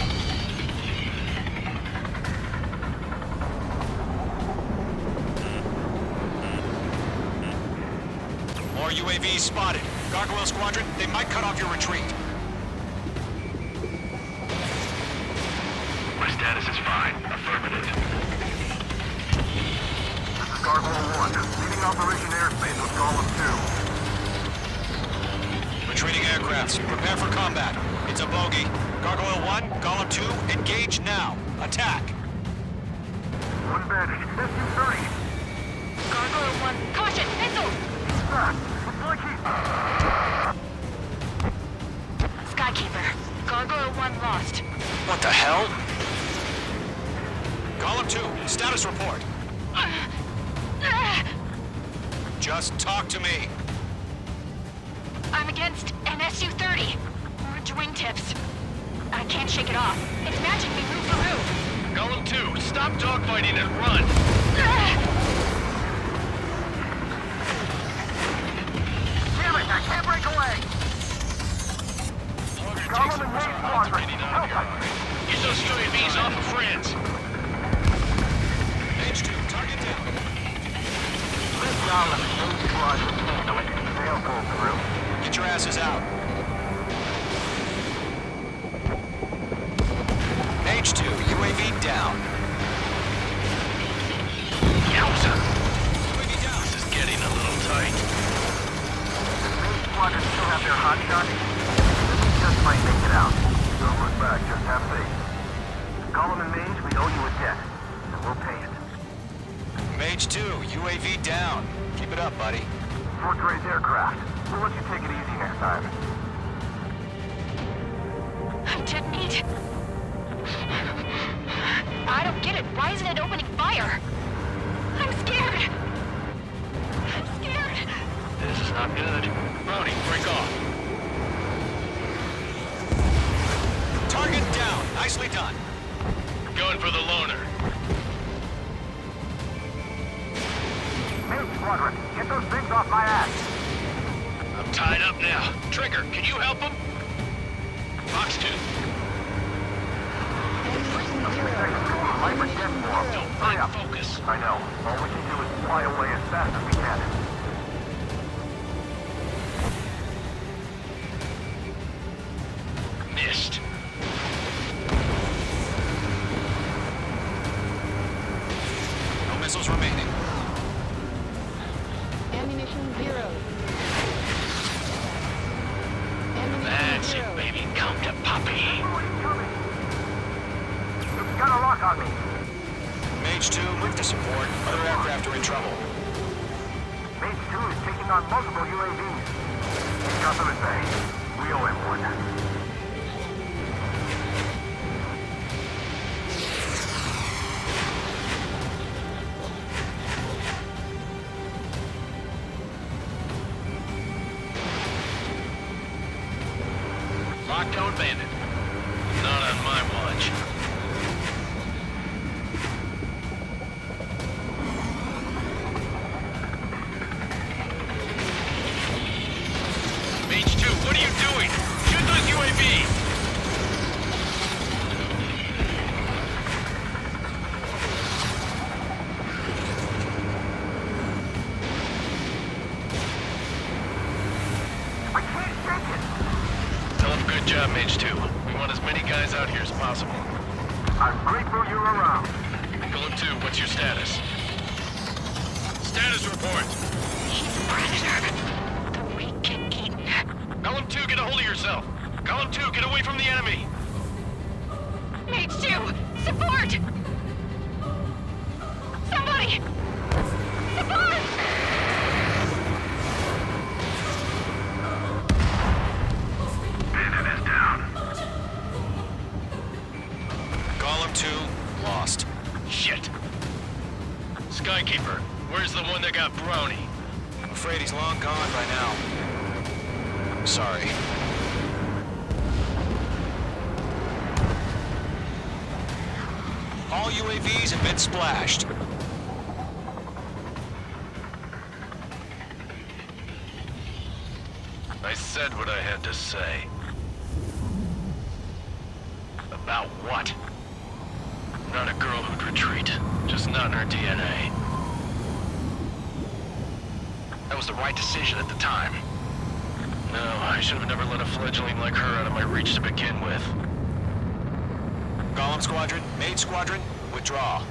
More UAVs spotted. Gargoyle Squadron, they might cut off your retreat. My status is fine. Affirmative. This is Gargoyle 1, leaving Operation Airspace with Column 2. Retreating aircrafts, prepare for combat. It's a bogey. Gargoyle 1, Column 2, engage now. Attack. One bandit, SU-30. Gargoyle 1. Caution! Missile! It's like he... Skykeeper. Gargoyle 1 lost. What the hell? Column 2, status report. Just talk to me. I'm against an SU-30. Orange wingtips. I can't shake it off. It's matching me roof for roof. Column 2, stop dogfighting and run. Damn it, I can't break away! Column and Mage Squadron, help us! Get those UAVs off of friends. Mage 2, target down. This Column and Mage Squadron handle it. They'll pull through. Get your asses out. Mage 2, UAV down. Yowza. UAV down. This is getting a little tight. Mage Squadron still have their hot shots. We just might make it out. Don't look back, just have faith. Column and Mage, we owe you a debt, and we'll pay it. Mage 2, UAV down. Keep it up, buddy. Fourth grade aircraft. We'll let you take it easy next time. I didn't need... I don't get it. Why isn't it opening fire? I'm scared. I'm scared. This is not good. Brownie, break off. Target down. Nicely done. Going for the loner. Squadron. Get those things off my ass. I'm tied up now. Trigger, can you help him? Fox 2. Don't find focus. I know. All we can do is fly away as fast as we can. Missed. No missiles remaining. Ammunition 0. That's it, baby. Come to Poppy. It's got a lock on me. Mage 2, move to support. Other aircraft are in trouble. Mage 2 is taking on multiple UAVs. He's got them at bay. We owe him one. Lockdown bandit. Not on my watch. Mage 2, what are you doing? Shoot those UAVs! I can't shake it. Tell him good job, Mage 2. We want as many guys out here as possible. I'm grateful you're around. Golem 2, what's your status? Status report. He's a predator. The weak get eaten. Golem 2, get a hold of yourself. Golem 2, get away from the enemy. Mage 2, support! Somebody! Support! Bandit is down. Golem 2, lost. Shit. Skykeeper, where's the one that got brownie? I'm afraid he's long gone by now. Sorry. All UAVs have been splashed. I said what I had to say. About what? Not a girl who'd retreat. Just not in her DNA. That was the right decision at the time. No, I should have never let a fledgling like her out of my reach to begin with. Golem Squadron, Mage Squadron, withdraw.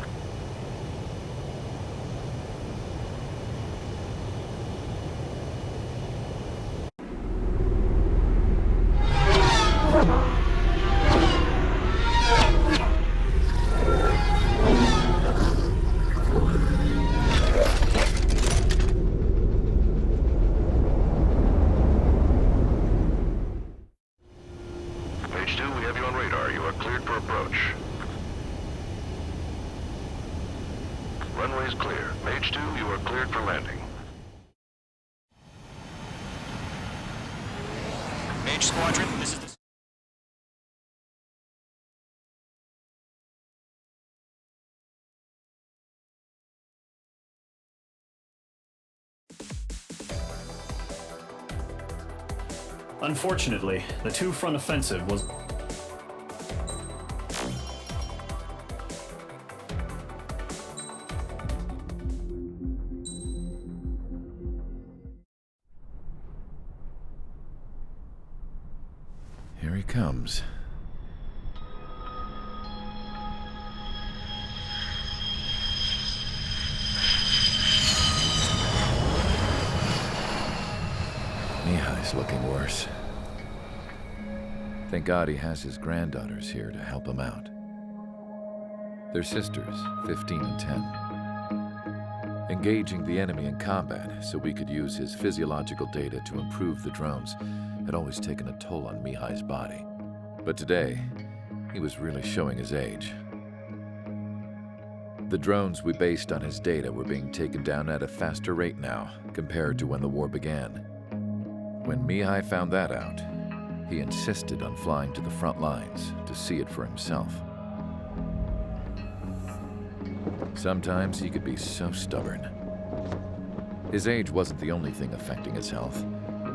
Mage 2, we have you on radar. You are cleared for approach. Runway is clear. Mage 2, you are cleared for landing. Mage Squadron, this is the... Unfortunately, the two-front offensive was... Here he comes. Mihai's looking worse. Thank God he has his granddaughters here to help him out. They're sisters, 15 and 10. Engaging the enemy in combat so we could use his physiological data to improve the drones had always taken a toll on Mihai's body. But today, he was really showing his age. The drones we based on his data were being taken down at a faster rate now compared to when the war began. When Mihai found that out, he insisted on flying to the front lines to see it for himself. Sometimes he could be so stubborn. His age wasn't the only thing affecting his health.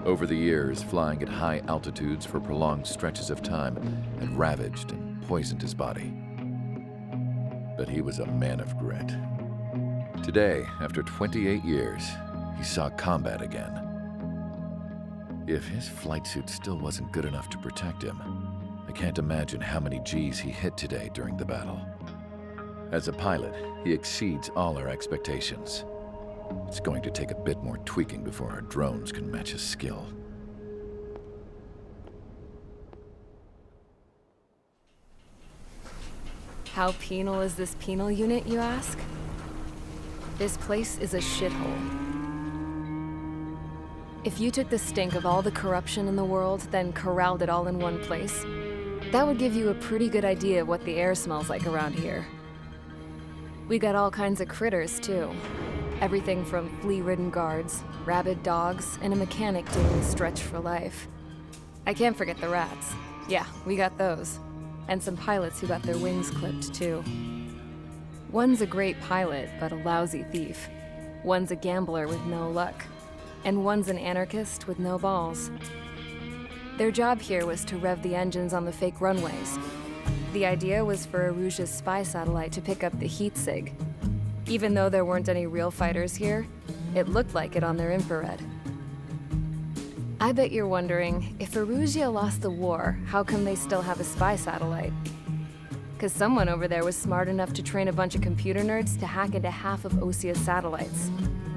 Over the years, flying at high altitudes for prolonged stretches of time had ravaged and poisoned his body. But he was a man of grit. Today, after 28 years, he saw combat again. If his flight suit still wasn't good enough to protect him, I can't imagine how many G's he hit today during the battle. As a pilot, he exceeds all our expectations. It's going to take a bit more tweaking before our drones can match his skill. How penal is this penal unit, you ask? This place is a shithole. If you took the stink of all the corruption in the world, then corralled it all in one place, that would give you a pretty good idea of what the air smells like around here. We got all kinds of critters, too. Everything from flea-ridden guards, rabid dogs, and a mechanic doing the stretch for life. I can't forget the rats. Yeah, we got those. And some pilots who got their wings clipped, too. One's a great pilot, but a lousy thief. One's a gambler with no luck. And one's an anarchist with no balls. Their job here was to rev the engines on the fake runways. The idea was for Erusia's spy satellite to pick up the heat sig. Even though there weren't any real fighters here, it looked like it on their infrared. I bet you're wondering, if Erusia lost the war, how come they still have a spy satellite? Because someone over there was smart enough to train a bunch of computer nerds to hack into half of Osia's satellites.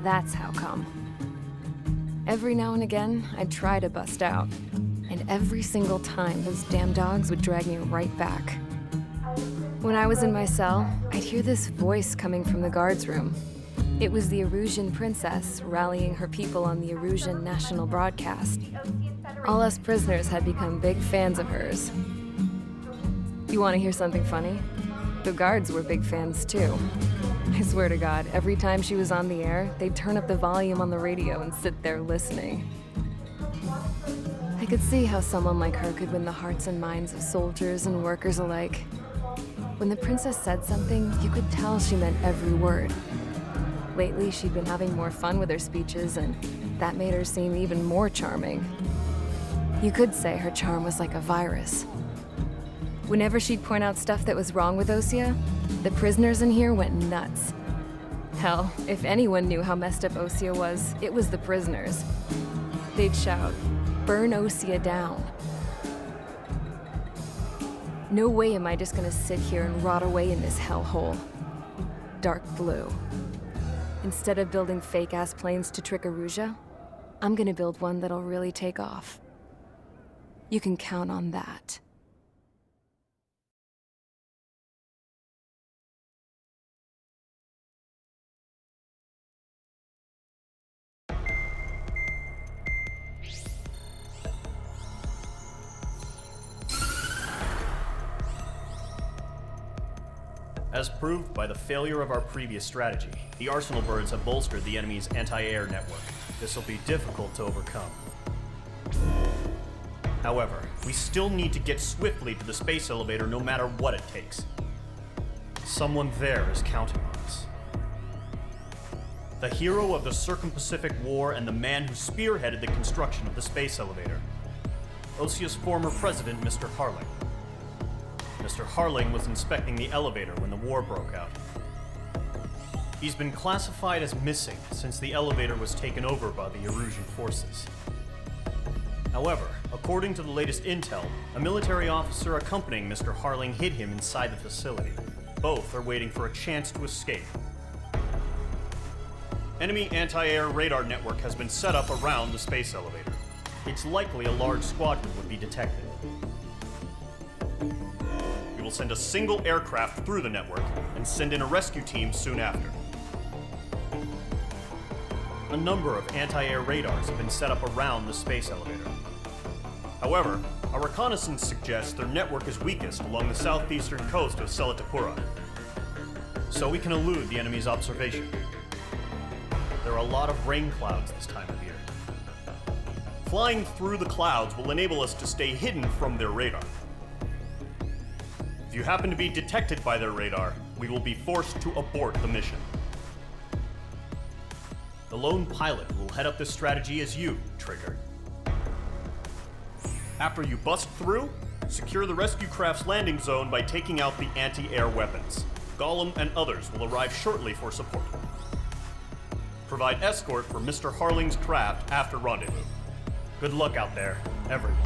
That's how come. Every now and again, I'd try to bust out. And every single time, those damn dogs would drag me right back. When I was in my cell, I'd hear this voice coming from the guards room. It was the Erusian princess rallying her people on the Erusian national broadcast. All us prisoners had become big fans of hers. You want to hear something funny? The guards were big fans too. I swear to God, every time she was on the air, they'd turn up the volume on the radio and sit there listening. I could see how someone like her could win the hearts and minds of soldiers and workers alike. When the princess said something, you could tell she meant every word. Lately, she'd been having more fun with her speeches, and that made her seem even more charming. You could say her charm was like a virus. Whenever she'd point out stuff that was wrong with Osia, the prisoners in here went nuts. Hell, if anyone knew how messed up Osia was, it was the prisoners. They'd shout, "Burn Osia down." No way am I just gonna sit here and rot away in this hellhole. Dark blue. Instead of building fake-ass planes to trick Erusia, I'm gonna build one that'll really take off. You can count on that. As proved by the failure of our previous strategy, the Arsenal birds have bolstered the enemy's anti-air network. This will be difficult to overcome. However, we still need to get swiftly to the space elevator no matter what it takes. Someone there is counting on us. The hero of the Circum-Pacific War and the man who spearheaded the construction of the space elevator. Osia's former president, Mr. Harling. Mr. Harling was inspecting the elevator when the war broke out. He's been classified as missing since the elevator was taken over by the Erusian forces. However, according to the latest intel, a military officer accompanying Mr. Harling hid him inside the facility. Both are waiting for a chance to escape. Enemy anti-air radar network has been set up around the space elevator. It's likely a large squadron would be detected. We will send a single aircraft through the network and send in a rescue team soon after. A number of anti-air radars have been set up around the space elevator. However, our reconnaissance suggests their network is weakest along the southeastern coast of Selatapura, so we can elude the enemy's observation. There are a lot of rain clouds this time of year. Flying through the clouds will enable us to stay hidden from their radar. If you happen to be detected by their radar, we will be forced to abort the mission. The lone pilot who will head up this strategy is you, Trigger. After you bust through, secure the rescue craft's landing zone by taking out the anti-air weapons. Gollum and others will arrive shortly for support. Provide escort for Mr. Harling's craft after rendezvous. Good luck out there, everyone.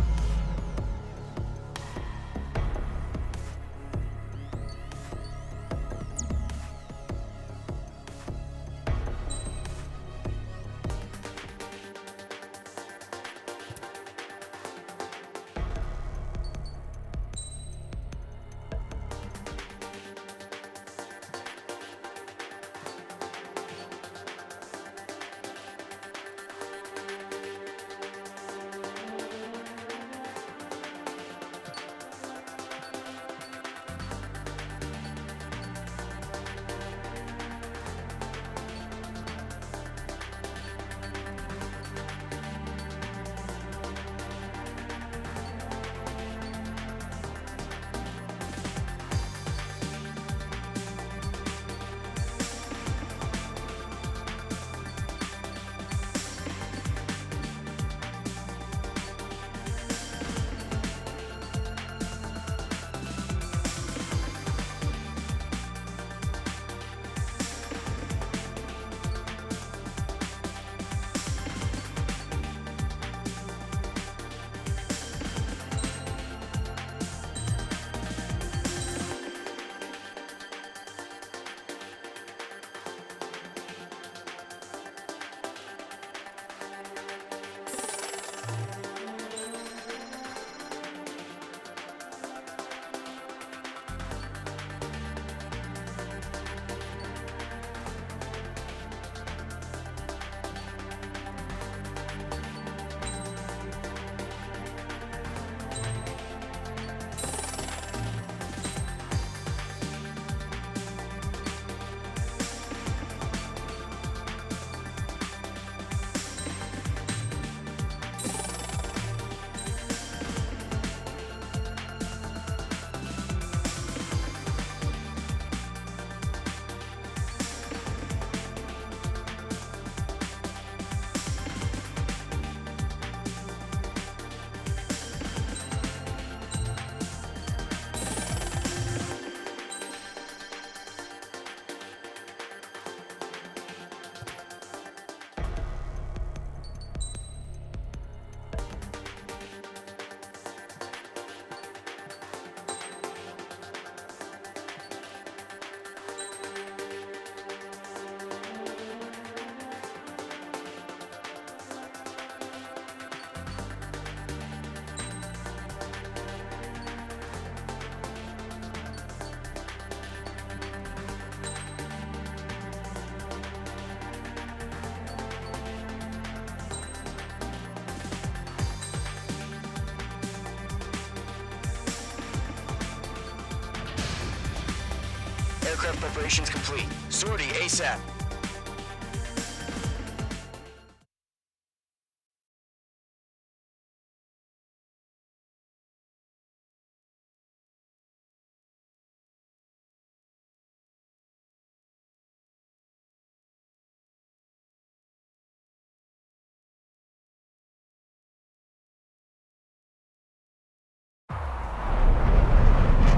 Aircraft preparations complete. Sortie ASAP.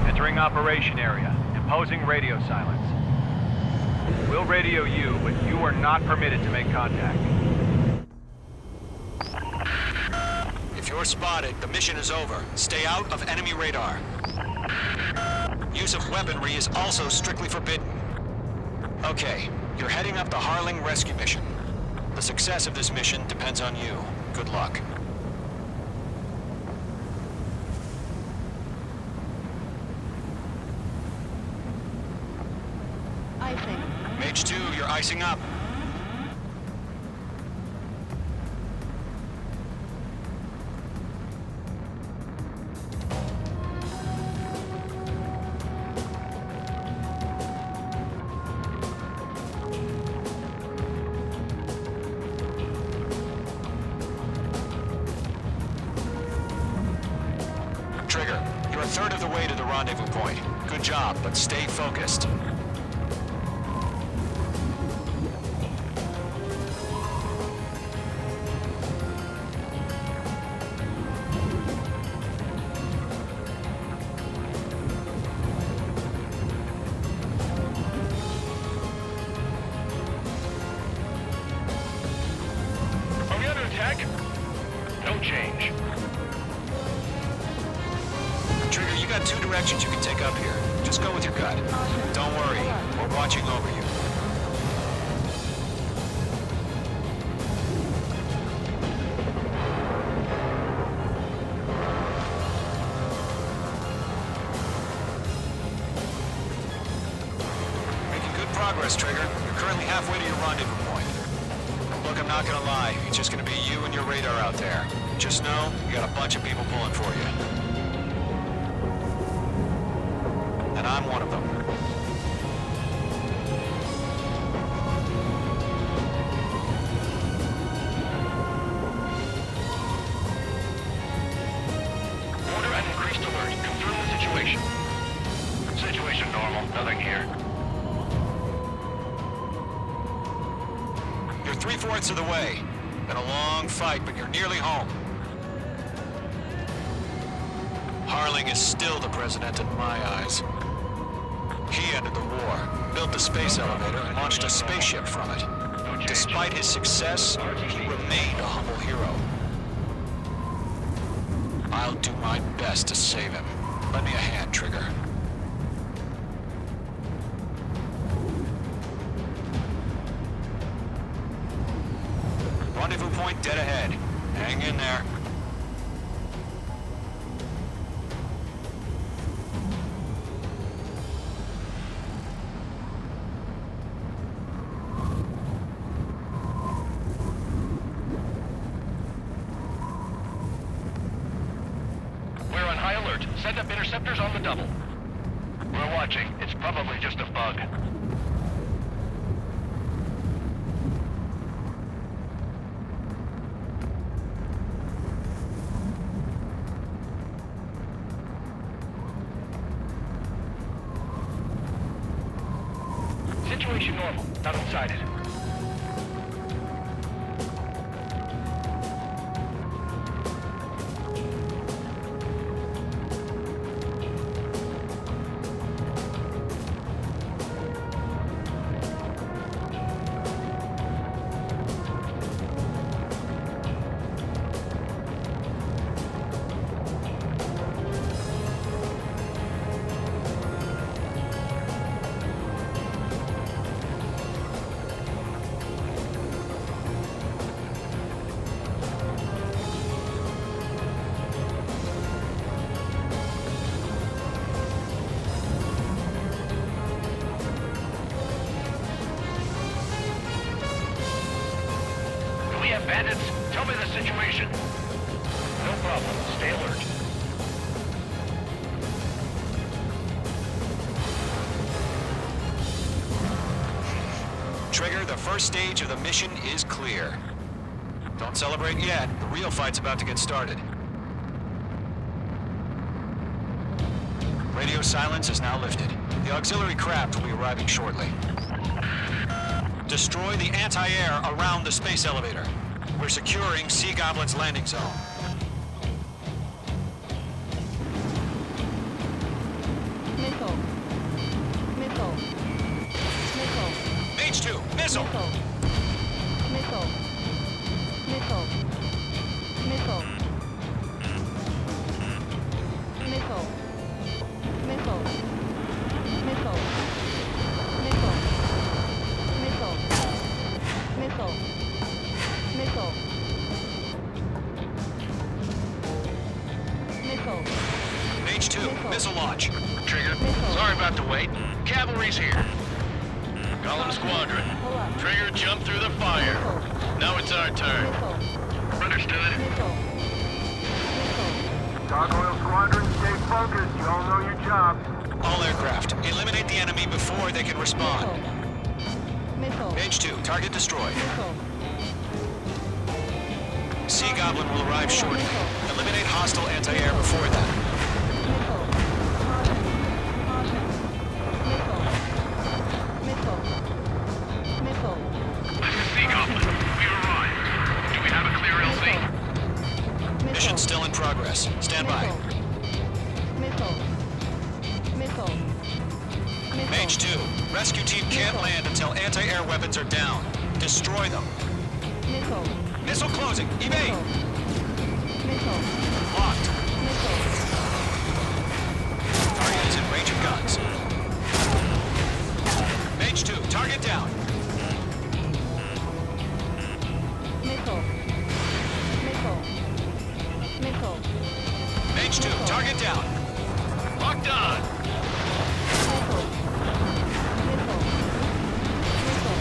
Entering operation area. Imposing radio silence. We'll radio you, but you are not permitted to make contact. If you're spotted, the mission is over. Stay out of enemy radar. Use of weaponry is also strictly forbidden. Okay, you're heading up the Harling rescue mission. The success of this mission depends on you. Good luck. Mage 2, you're icing up. Trigger, you're a third of the way to the rendezvous point. Good job, but stay focused. directions you can take up here. Just go with your gut. Don't worry, we're watching over you. Making good progress, Trigger. You're currently halfway to your rendezvous point. Look, I'm not gonna lie. It's just gonna be you and your radar out there. Just know, you got a bunch of people pulling for you. And I'm one of them. Order an increased alert. Confirm the situation. Situation normal. Nothing here. You're 3/4 of the way. Been a long fight, but you're nearly home. Harling is still the president in my eyes. He ended the war, built the space elevator, and launched a spaceship from it. Despite his success, he remained a humble hero. I'll do my best to save him. Lend me a hand, Trigger. Rendezvous point dead ahead. Hang in there. We're on high alert. Send up interceptors on the double. We're watching. It's probably just a bug. Situation normal. Not inside it. Bandits, tell me the situation. No problem. Stay alert. Trigger, the first stage of the mission is clear. Don't celebrate yet. The real fight's about to get started. Radio silence is now lifted. The auxiliary craft will be arriving shortly. Destroy the anti-air around the space elevator. We're securing Sea Goblin's landing zone. Missile. Missile. Missile. Mage 2, missile! Missile. Missile. Missile. Missile. Missile. Missile. Missile. Missile. Missile. Missile. Missile. Mage 2, missile launch. Trigger, sorry about the wait. Cavalry's here. Call them squadron. Trigger, jump through the fire. Now it's our turn. Understood. Gargoyle Squadron, stay focused. You all know your job. All aircraft, eliminate the enemy before they can respond. Mage 2, target destroyed. Sea Goblin will arrive shortly. Eliminate hostile anti-air before that. This is Sea Goblin. We arrived. Do we have a clear LZ? Mission still in progress. Stand by. Mage 2, rescue team can't land until anti-air weapons are down. Destroy them. Missile closing. Evade. Locked. guns. Mage 2, target down. Missile. Missile. Missile. Mage 2, target down. Locked on. Missile. Missile. Missile.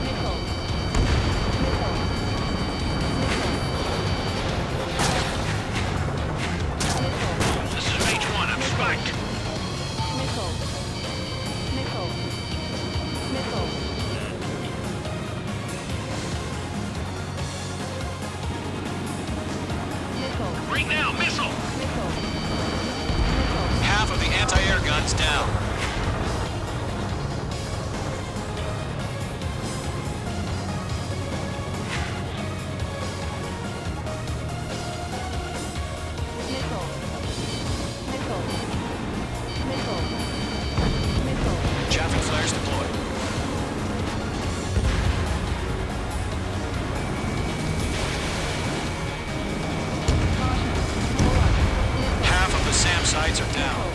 Missile. Missile. This is Mage 1, I'm spiked. Missile. Missile. Missile. Missile. Right now, missile. Missile. Half of the anti-air guns down. Missile. Missile. Missile. Missile. Chaffing flares deployed. Half of the SAM sites are down.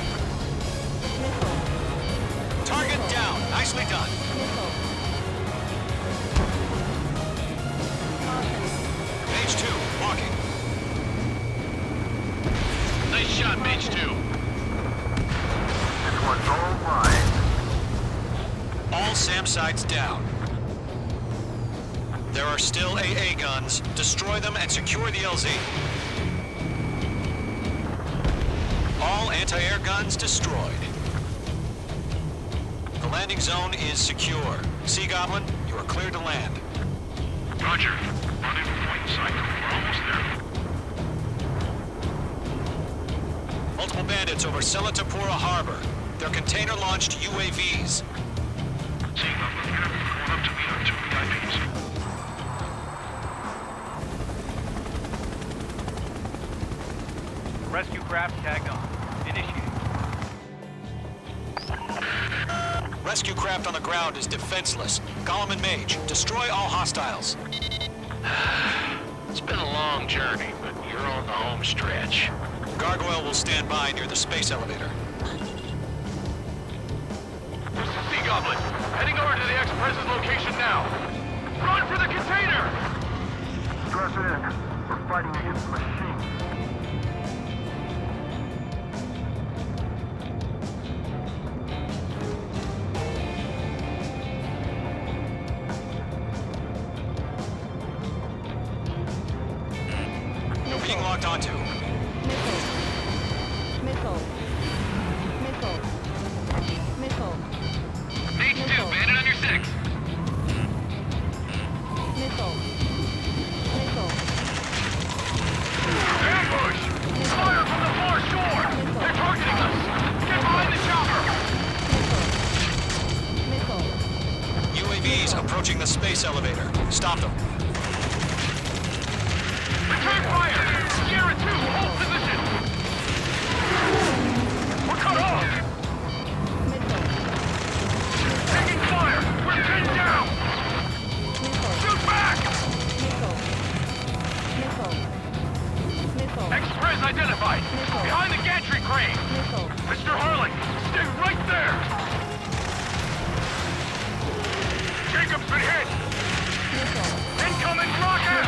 Target down. Nicely done. Mage 2, walking. Nice shot, Mage 2. This one's all mine. All SAM sites down. There are still AA guns. Destroy them and secure the LZ. All anti-air guns destroyed. The landing zone is secure. Sea Goblin, you are cleared to land. Roger. Rendezvous point in sight. We're almost there. Multiple bandits over Selatapura Harbor. They're container-launched UAVs. Sea Goblin, you're going up to meet our 2 VIPs. Rescue craft tagged on. Initiate. Rescue craft on the ground is defenseless. Gollum and Mage, destroy all hostiles. It's been a long journey, but you're on the home stretch. Gargoyle will stand by near the space elevator. This is Sea Goblin. Heading over to the Express's location now. Run for the container! Stress in. We're fighting against machines. Being locked onto. Missile. Missile. Missile. Missile. Mage 2, bandit on your 6. Missile. Missile. Ambush! Fire from the far shore! They're targeting us! Get behind the chopper! Missile. UAVs approaching the space elevator. Stop them. Return fire! Sierra 2, hold position! We're cut off! Taking fire! We're pinned down! Shoot back! Express identified! Behind the gantry crane! Mr. Harling, stay right there! Jacob's been hit! Incoming rocket!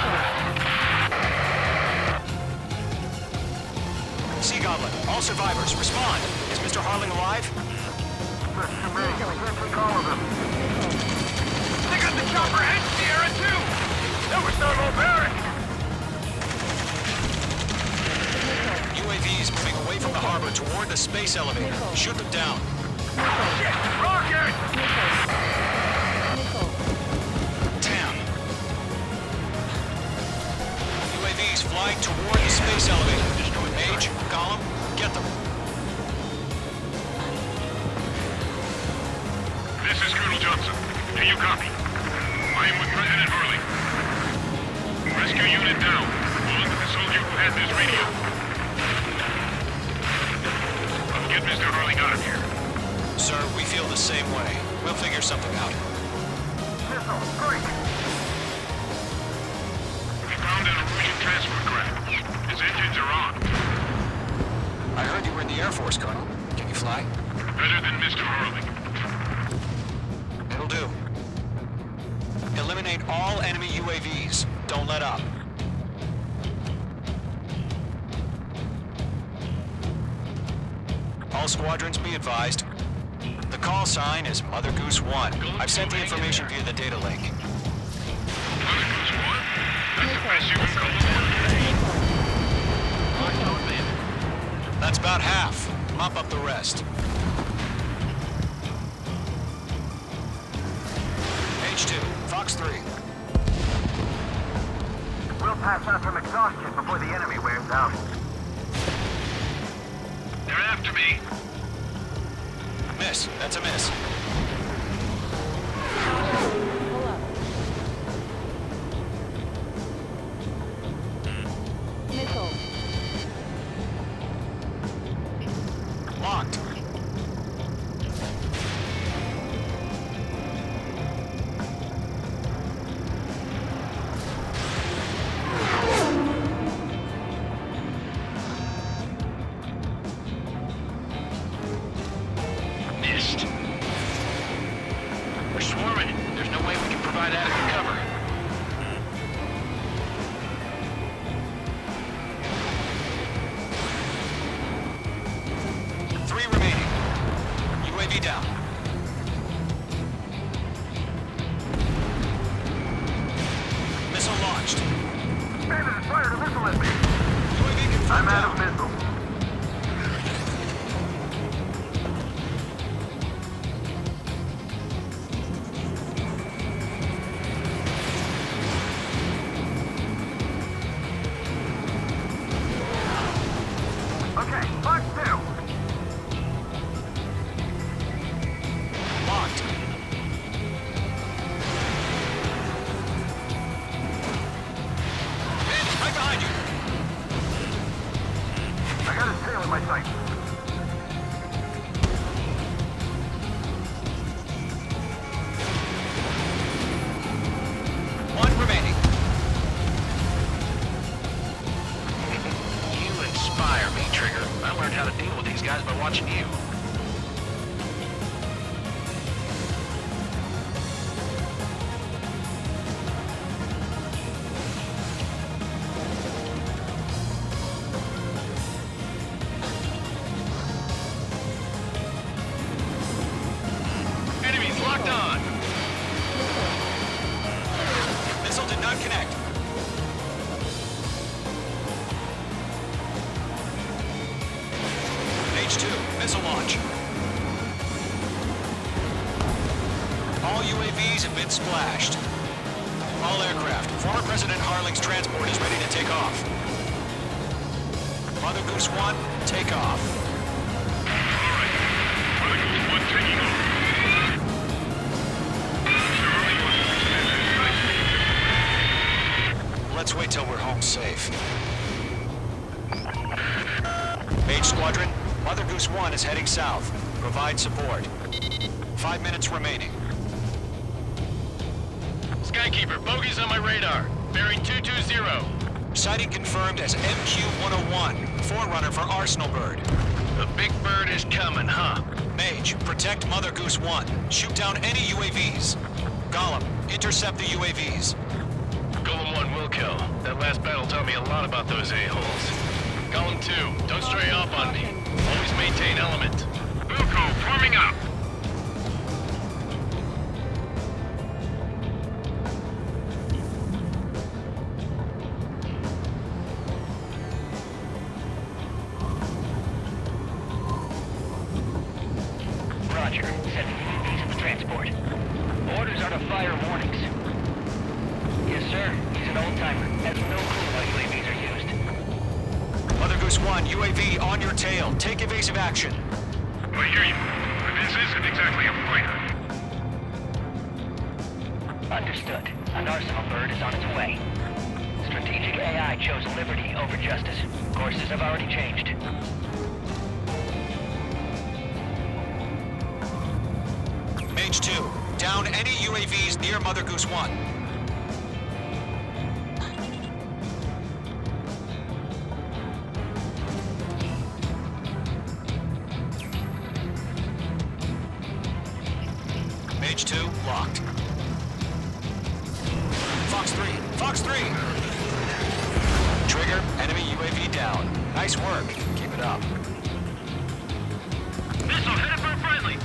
Sea Goblin, all survivors, respond. Is Mr. Harling alive? That's too many. We can't take all of them. They got the chopper and Sierra too! That was thermobaric! UAVs moving away from the harbor toward the space elevator. Shoot them down. Shit! Rocket! Damn. UAVs flying toward the space elevator. Mage, Gollum, get them. This is Colonel Johnson. Do you copy? I am with President Harling. Rescue unit down, along with the soldier who has this radio. I'll get Mr. Harling out of here. Sir, we feel the same way. We'll figure something out. Missile, break! We found an Erusian transport craft. Its engines are on. I heard you were in the Air Force, Colonel. Can you fly? Better than Mr. Hurley. It'll do. Eliminate all enemy UAVs. Don't let up. All squadrons be advised. The call sign is Mother Goose 1. I've sent the information via the data link. Mother Goose 1? That's the best you can call it. That's about half. Mop up the rest. H2, Fox 3. We'll pass out from exhaustion before the enemy wears out. They're after me. Miss. That's a miss. Missile. Locked. Missed. We're swarming. There's no way we can provide adequate cover. Three remaining. UAV down. Missile launched. Bandit has fired a missile at me. UAV confirmed I'm out down. of missile. Okay, Fox 2. Locked. Bandit, right behind you. I got his tail in my sight. One remaining. You inspire me, Trigger. I learned how to deal with these guys by watching you. Enemies locked on. Missile did not connect. H2, missile launch. All UAVs have been splashed. All aircraft. Former President Harling's transport is ready to take off. Mother Goose 1, take off. Mother Goose 1 taking off. Mr. Hurley wants to extend Let's wait till we're home safe. Mage Squadron, Mother Goose 1 is heading south. Provide support. 5 minutes remaining. Skykeeper, bogeys on my radar. Bearing 220. Sighting confirmed as MQ-101, forerunner for Arsenal Bird. The big bird is coming, huh? Mage, protect Mother Goose 1. Shoot down any UAVs. Gollum, intercept the UAVs. Golem 1 will kill. That last battle taught me a lot about those a-holes. Golem 2, don't stray off on me. Always maintain element. Wilco, forming up. Roger. Sending UAVs in the transport. Orders are to fire warnings. Yes, sir. He's an old-timer. Has no clue how UAVs are used. Mother Goose 1, UAV on your tail. Take evasive action. I hear you. But this isn't exactly a fighter. Understood. An Arsenal Bird is on its way. Strategic AI chose liberty over justice. Courses have already changed. Mage 2, down any UAVs near Mother Goose 1. Mage 2, locked. Fox 3, Fox 3! Trigger, enemy UAV down. Nice work. Keep it up. Missile headed for a friendly.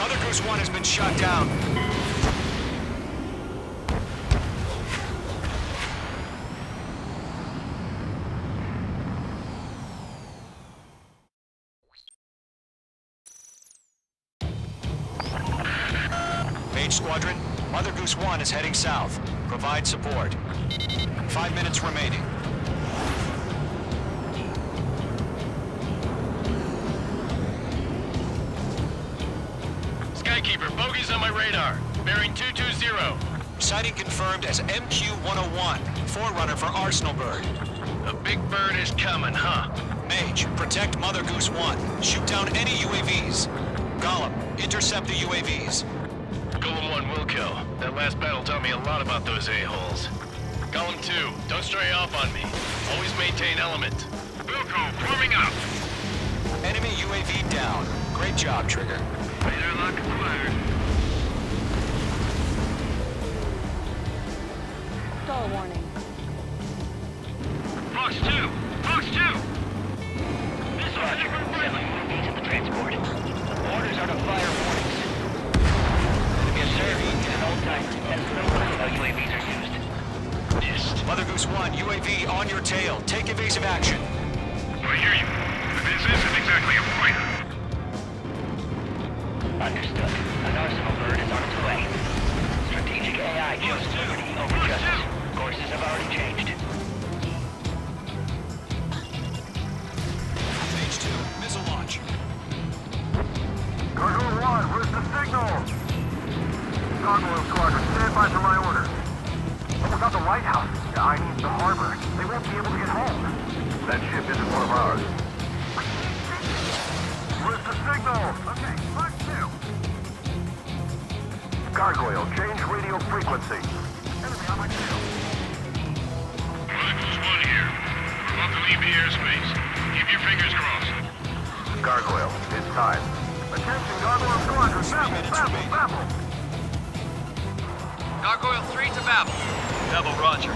Mother Goose 1 has been shot down. Mage Squadron, Mother Goose 1 is heading south. Provide support. 5 minutes remaining. Skykeeper, bogeys on my radar. Bearing 220. Sighting confirmed as MQ-101, forerunner for Arsenal Bird. A big bird is coming, huh? Mage, protect Mother Goose 1. Shoot down any UAVs. Gollum, intercept the UAVs. Golem 1 will kill. That last battle taught me a lot about those a-holes. Golem 2, don't stray off on me. Always maintain element. Wilco, forming up. Enemy UAV down. Great job, Trigger. Laser lock acquired. Stall warning. Fox 2! Fox 2! Missile headed for a friendly. UAVs at the transport. Orders are to fire warnings. Yes, sir. It's an old-timer. Has no clue how UAVs are used. Missed. Mother Goose 1, UAV on your tail. Take evasive action. I hear you. But this isn't exactly a fighter. Understood. An Arsenal Bird is on its way. Strategic AI chose liberty over justice. Courses have already changed. Mage 2, missile launch. Cargo 1, where's the signal? Gargoyle Squadron, stand by for my order. Oh, without the lighthouse, I need the harbor. They won't be able to get home. That ship isn't one of ours. Where's the signal? Okay, Fox 2. Gargoyle, change radio frequency. Enemy on my tail. Mother Goose 1 here. We're about to leave the airspace. Keep your fingers crossed. Gargoyle, it's time. Attention, Gargoyle Squadron, babble. Gargoyle 3 to Babel. Babel, roger.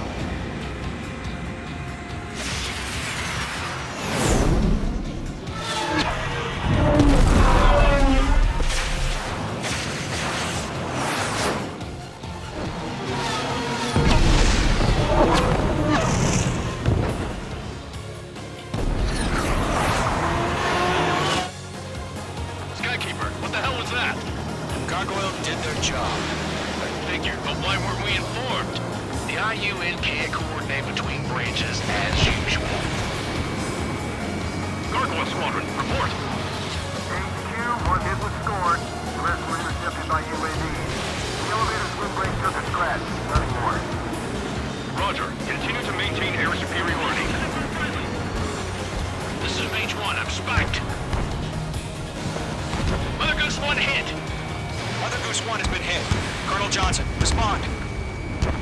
Skykeeper, what the hell was that? Gargoyle did their job. Figured, but why weren't we informed? The IUN can't coordinate between branches as usual. Gargoyle Squadron, report. HQ, one hit was scored. The rest were intercepted by UAVs. The elevator's windbreak took a scratch. Nothing more. Roger. Continue to maintain air superiority. This is Mage 1, I'm spiked. Mother Goose 1 hit. Mother Goose 1 has been hit. Colonel Johnson, respond.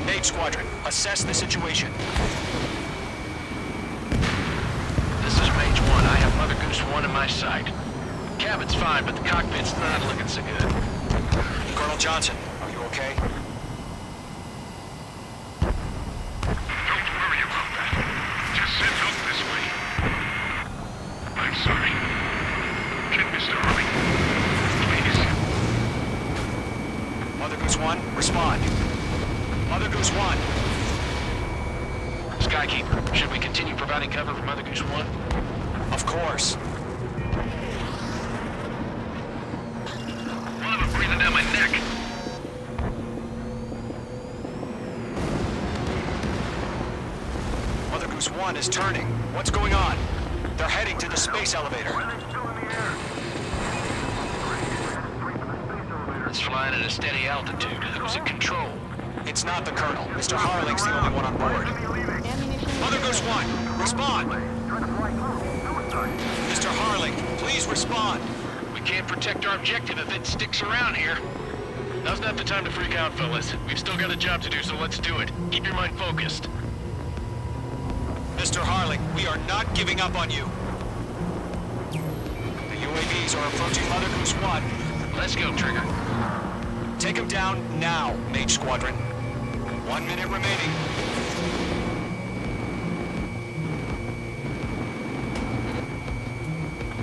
Mage Squadron, assess the situation. This is Mage 1. I have Mother Goose 1 in my sight. Cabin's fine, but the cockpit's not looking so good. Colonel Johnson, are you okay? Don't worry about that. Just send help this way. I'm sorry. Get Mr. Harley. Please. Mother Goose 1, respond. Mother Goose 1. Skykeeper, should we continue providing cover for Mother Goose 1? Of course. One of them breathing down my neck. Mother Goose 1 is turning. What's going on? They're heading to the space elevator. It's flying at a steady altitude. Who's in control? It's not the Colonel. Mr. Harling's the only one on board. Mother Goose 1, respond! Mr. Harling, please respond! We can't protect our objective if it sticks around here. Now's not the time to freak out, fellas. We've still got a job to do, so let's do it. Keep your mind focused. Mr. Harling, we are not giving up on you. The UAVs are approaching Mother Goose 1. Let's go, Trigger. Take him down now, Mage Squadron. 1 minute remaining.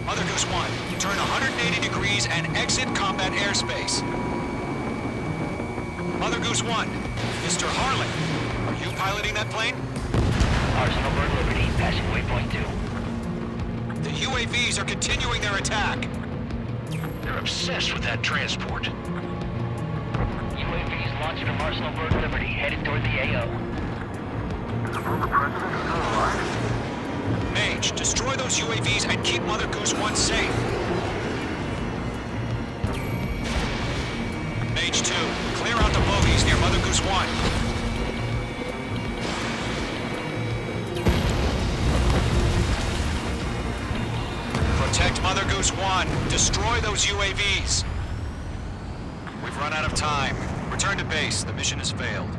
Mother Goose 1, turn 180 degrees and exit combat airspace. Mother Goose 1, Mr. Harlan, are you piloting that plane? Arsenal Bird Liberty, passing waypoint 2. The UAVs are continuing their attack. They're obsessed with that transport. UAVs launching from Arsenal Bird Liberty, headed toward the AO. Is the former president still alive? Mage, destroy those UAVs and keep Mother Goose 1 safe. Mage 2, clear out the bogies near Mother Goose 1. Protect Mother Goose 1. Destroy those UAVs. We've run out of time. Return to base. The mission has failed.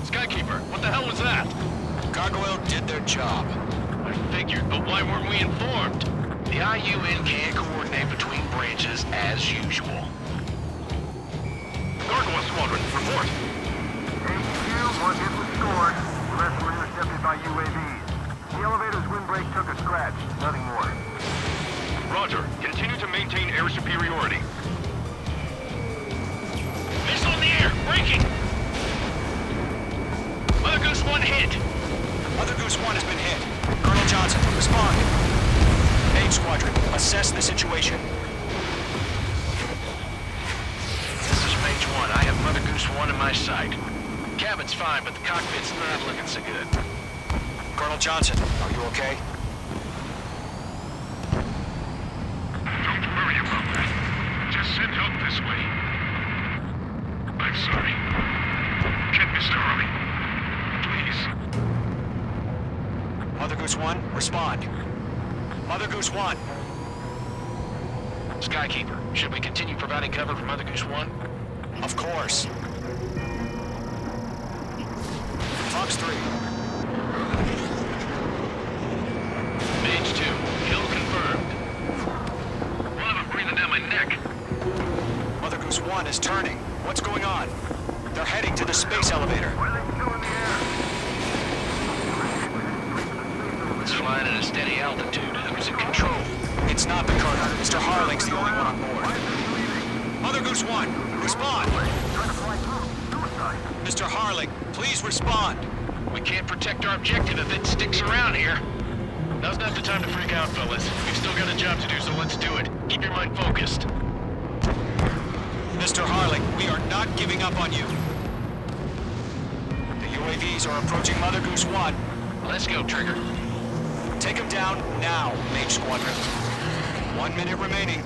Skykeeper, what the hell was that? Gargoyle did their job. I figured, but why weren't we informed? The IUN can't coordinate between branches as usual. Gargoyle Squadron, report. HQ, one hit was scored. The rest were intercepted by UAVs. The elevator's windbreak took a scratch. Nothing more. Roger. Continue to maintain air superiority. Missile in the air! Braking! Mother Goose 1 hit! Mother Goose 1 has been hit. Colonel Johnson, respond. Mage Squadron, assess the situation. This is Mage 1. I have Mother Goose 1 in my sight. Cabin's fine, but the cockpit's not looking so good. Colonel Johnson, are you okay? Don't worry about that. Just send help this way. I'm sorry. Get Mr. Harley. Please. Mother Goose 1, respond. Mother Goose 1. Skykeeper, should we continue providing cover for Mother Goose 1? Of course. Fox 3. Mage 2, kill confirmed. One of them breathing down my neck. Mother Goose 1 is turning. What's going on? They're heading to the space elevator. It's flying at a steady altitude. Who's in control? It's not the Colonel. Mr. Harling's the only one on board. Mother Goose 1, respond! Mr. Harling, please respond. We can't protect our objective if it sticks around here. Now's not the time to freak out, fellas. We've still got a job to do, so let's do it. Keep your mind focused. Mr. Harling, we are not giving up on you. The UAVs are approaching Mother Goose 1. Let's go, Trigger. Take him down now, Mage Squadron. 1 minute remaining.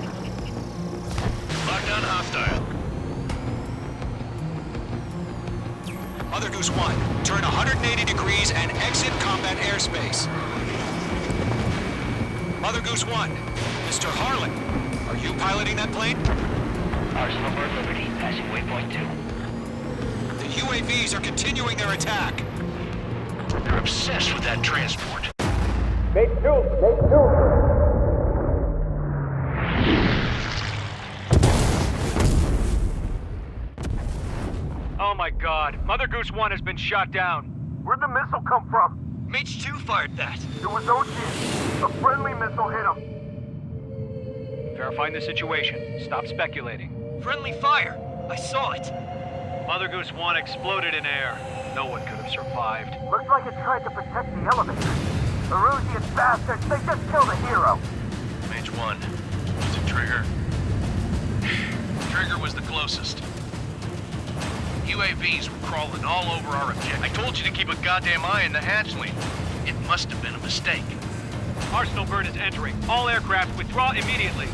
Lockdown hostile. Mother Goose 1, turn 180 degrees and exit combat airspace. Mother Goose 1, Mr. Harlan, are you piloting that plane? Arsenal Bird Liberty, passing waypoint 2. The UAVs are continuing their attack. They're obsessed with that transport. Mage 2! Mage 2! Oh my god, Mother Goose 1 has been shot down. Where'd the missile come from? Mage 2 fired that. It was Ocean. A friendly missile hit him. Verifying the situation. Stop speculating. Friendly fire! I saw it! Mother Goose 1 exploded in air. No one could have survived. Looks like it tried to protect the elevator. Erusian bastards, they just killed a hero. Mage 1. Was it Trigger? Trigger was the closest. UAVs were crawling all over our objective. I told you to keep a goddamn eye on the hatchling. It must have been a mistake. Arsenal Bird is entering. All aircraft withdraw immediately.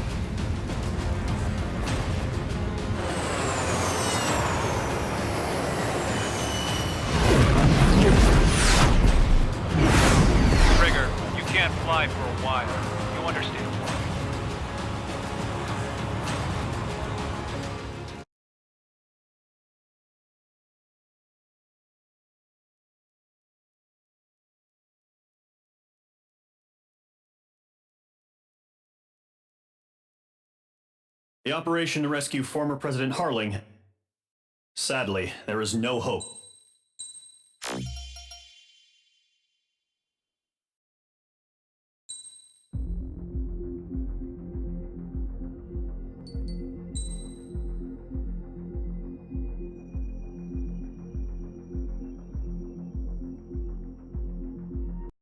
Trigger, you can't fly for a while. You understand? The operation to rescue former President Harling. Sadly, there is no hope.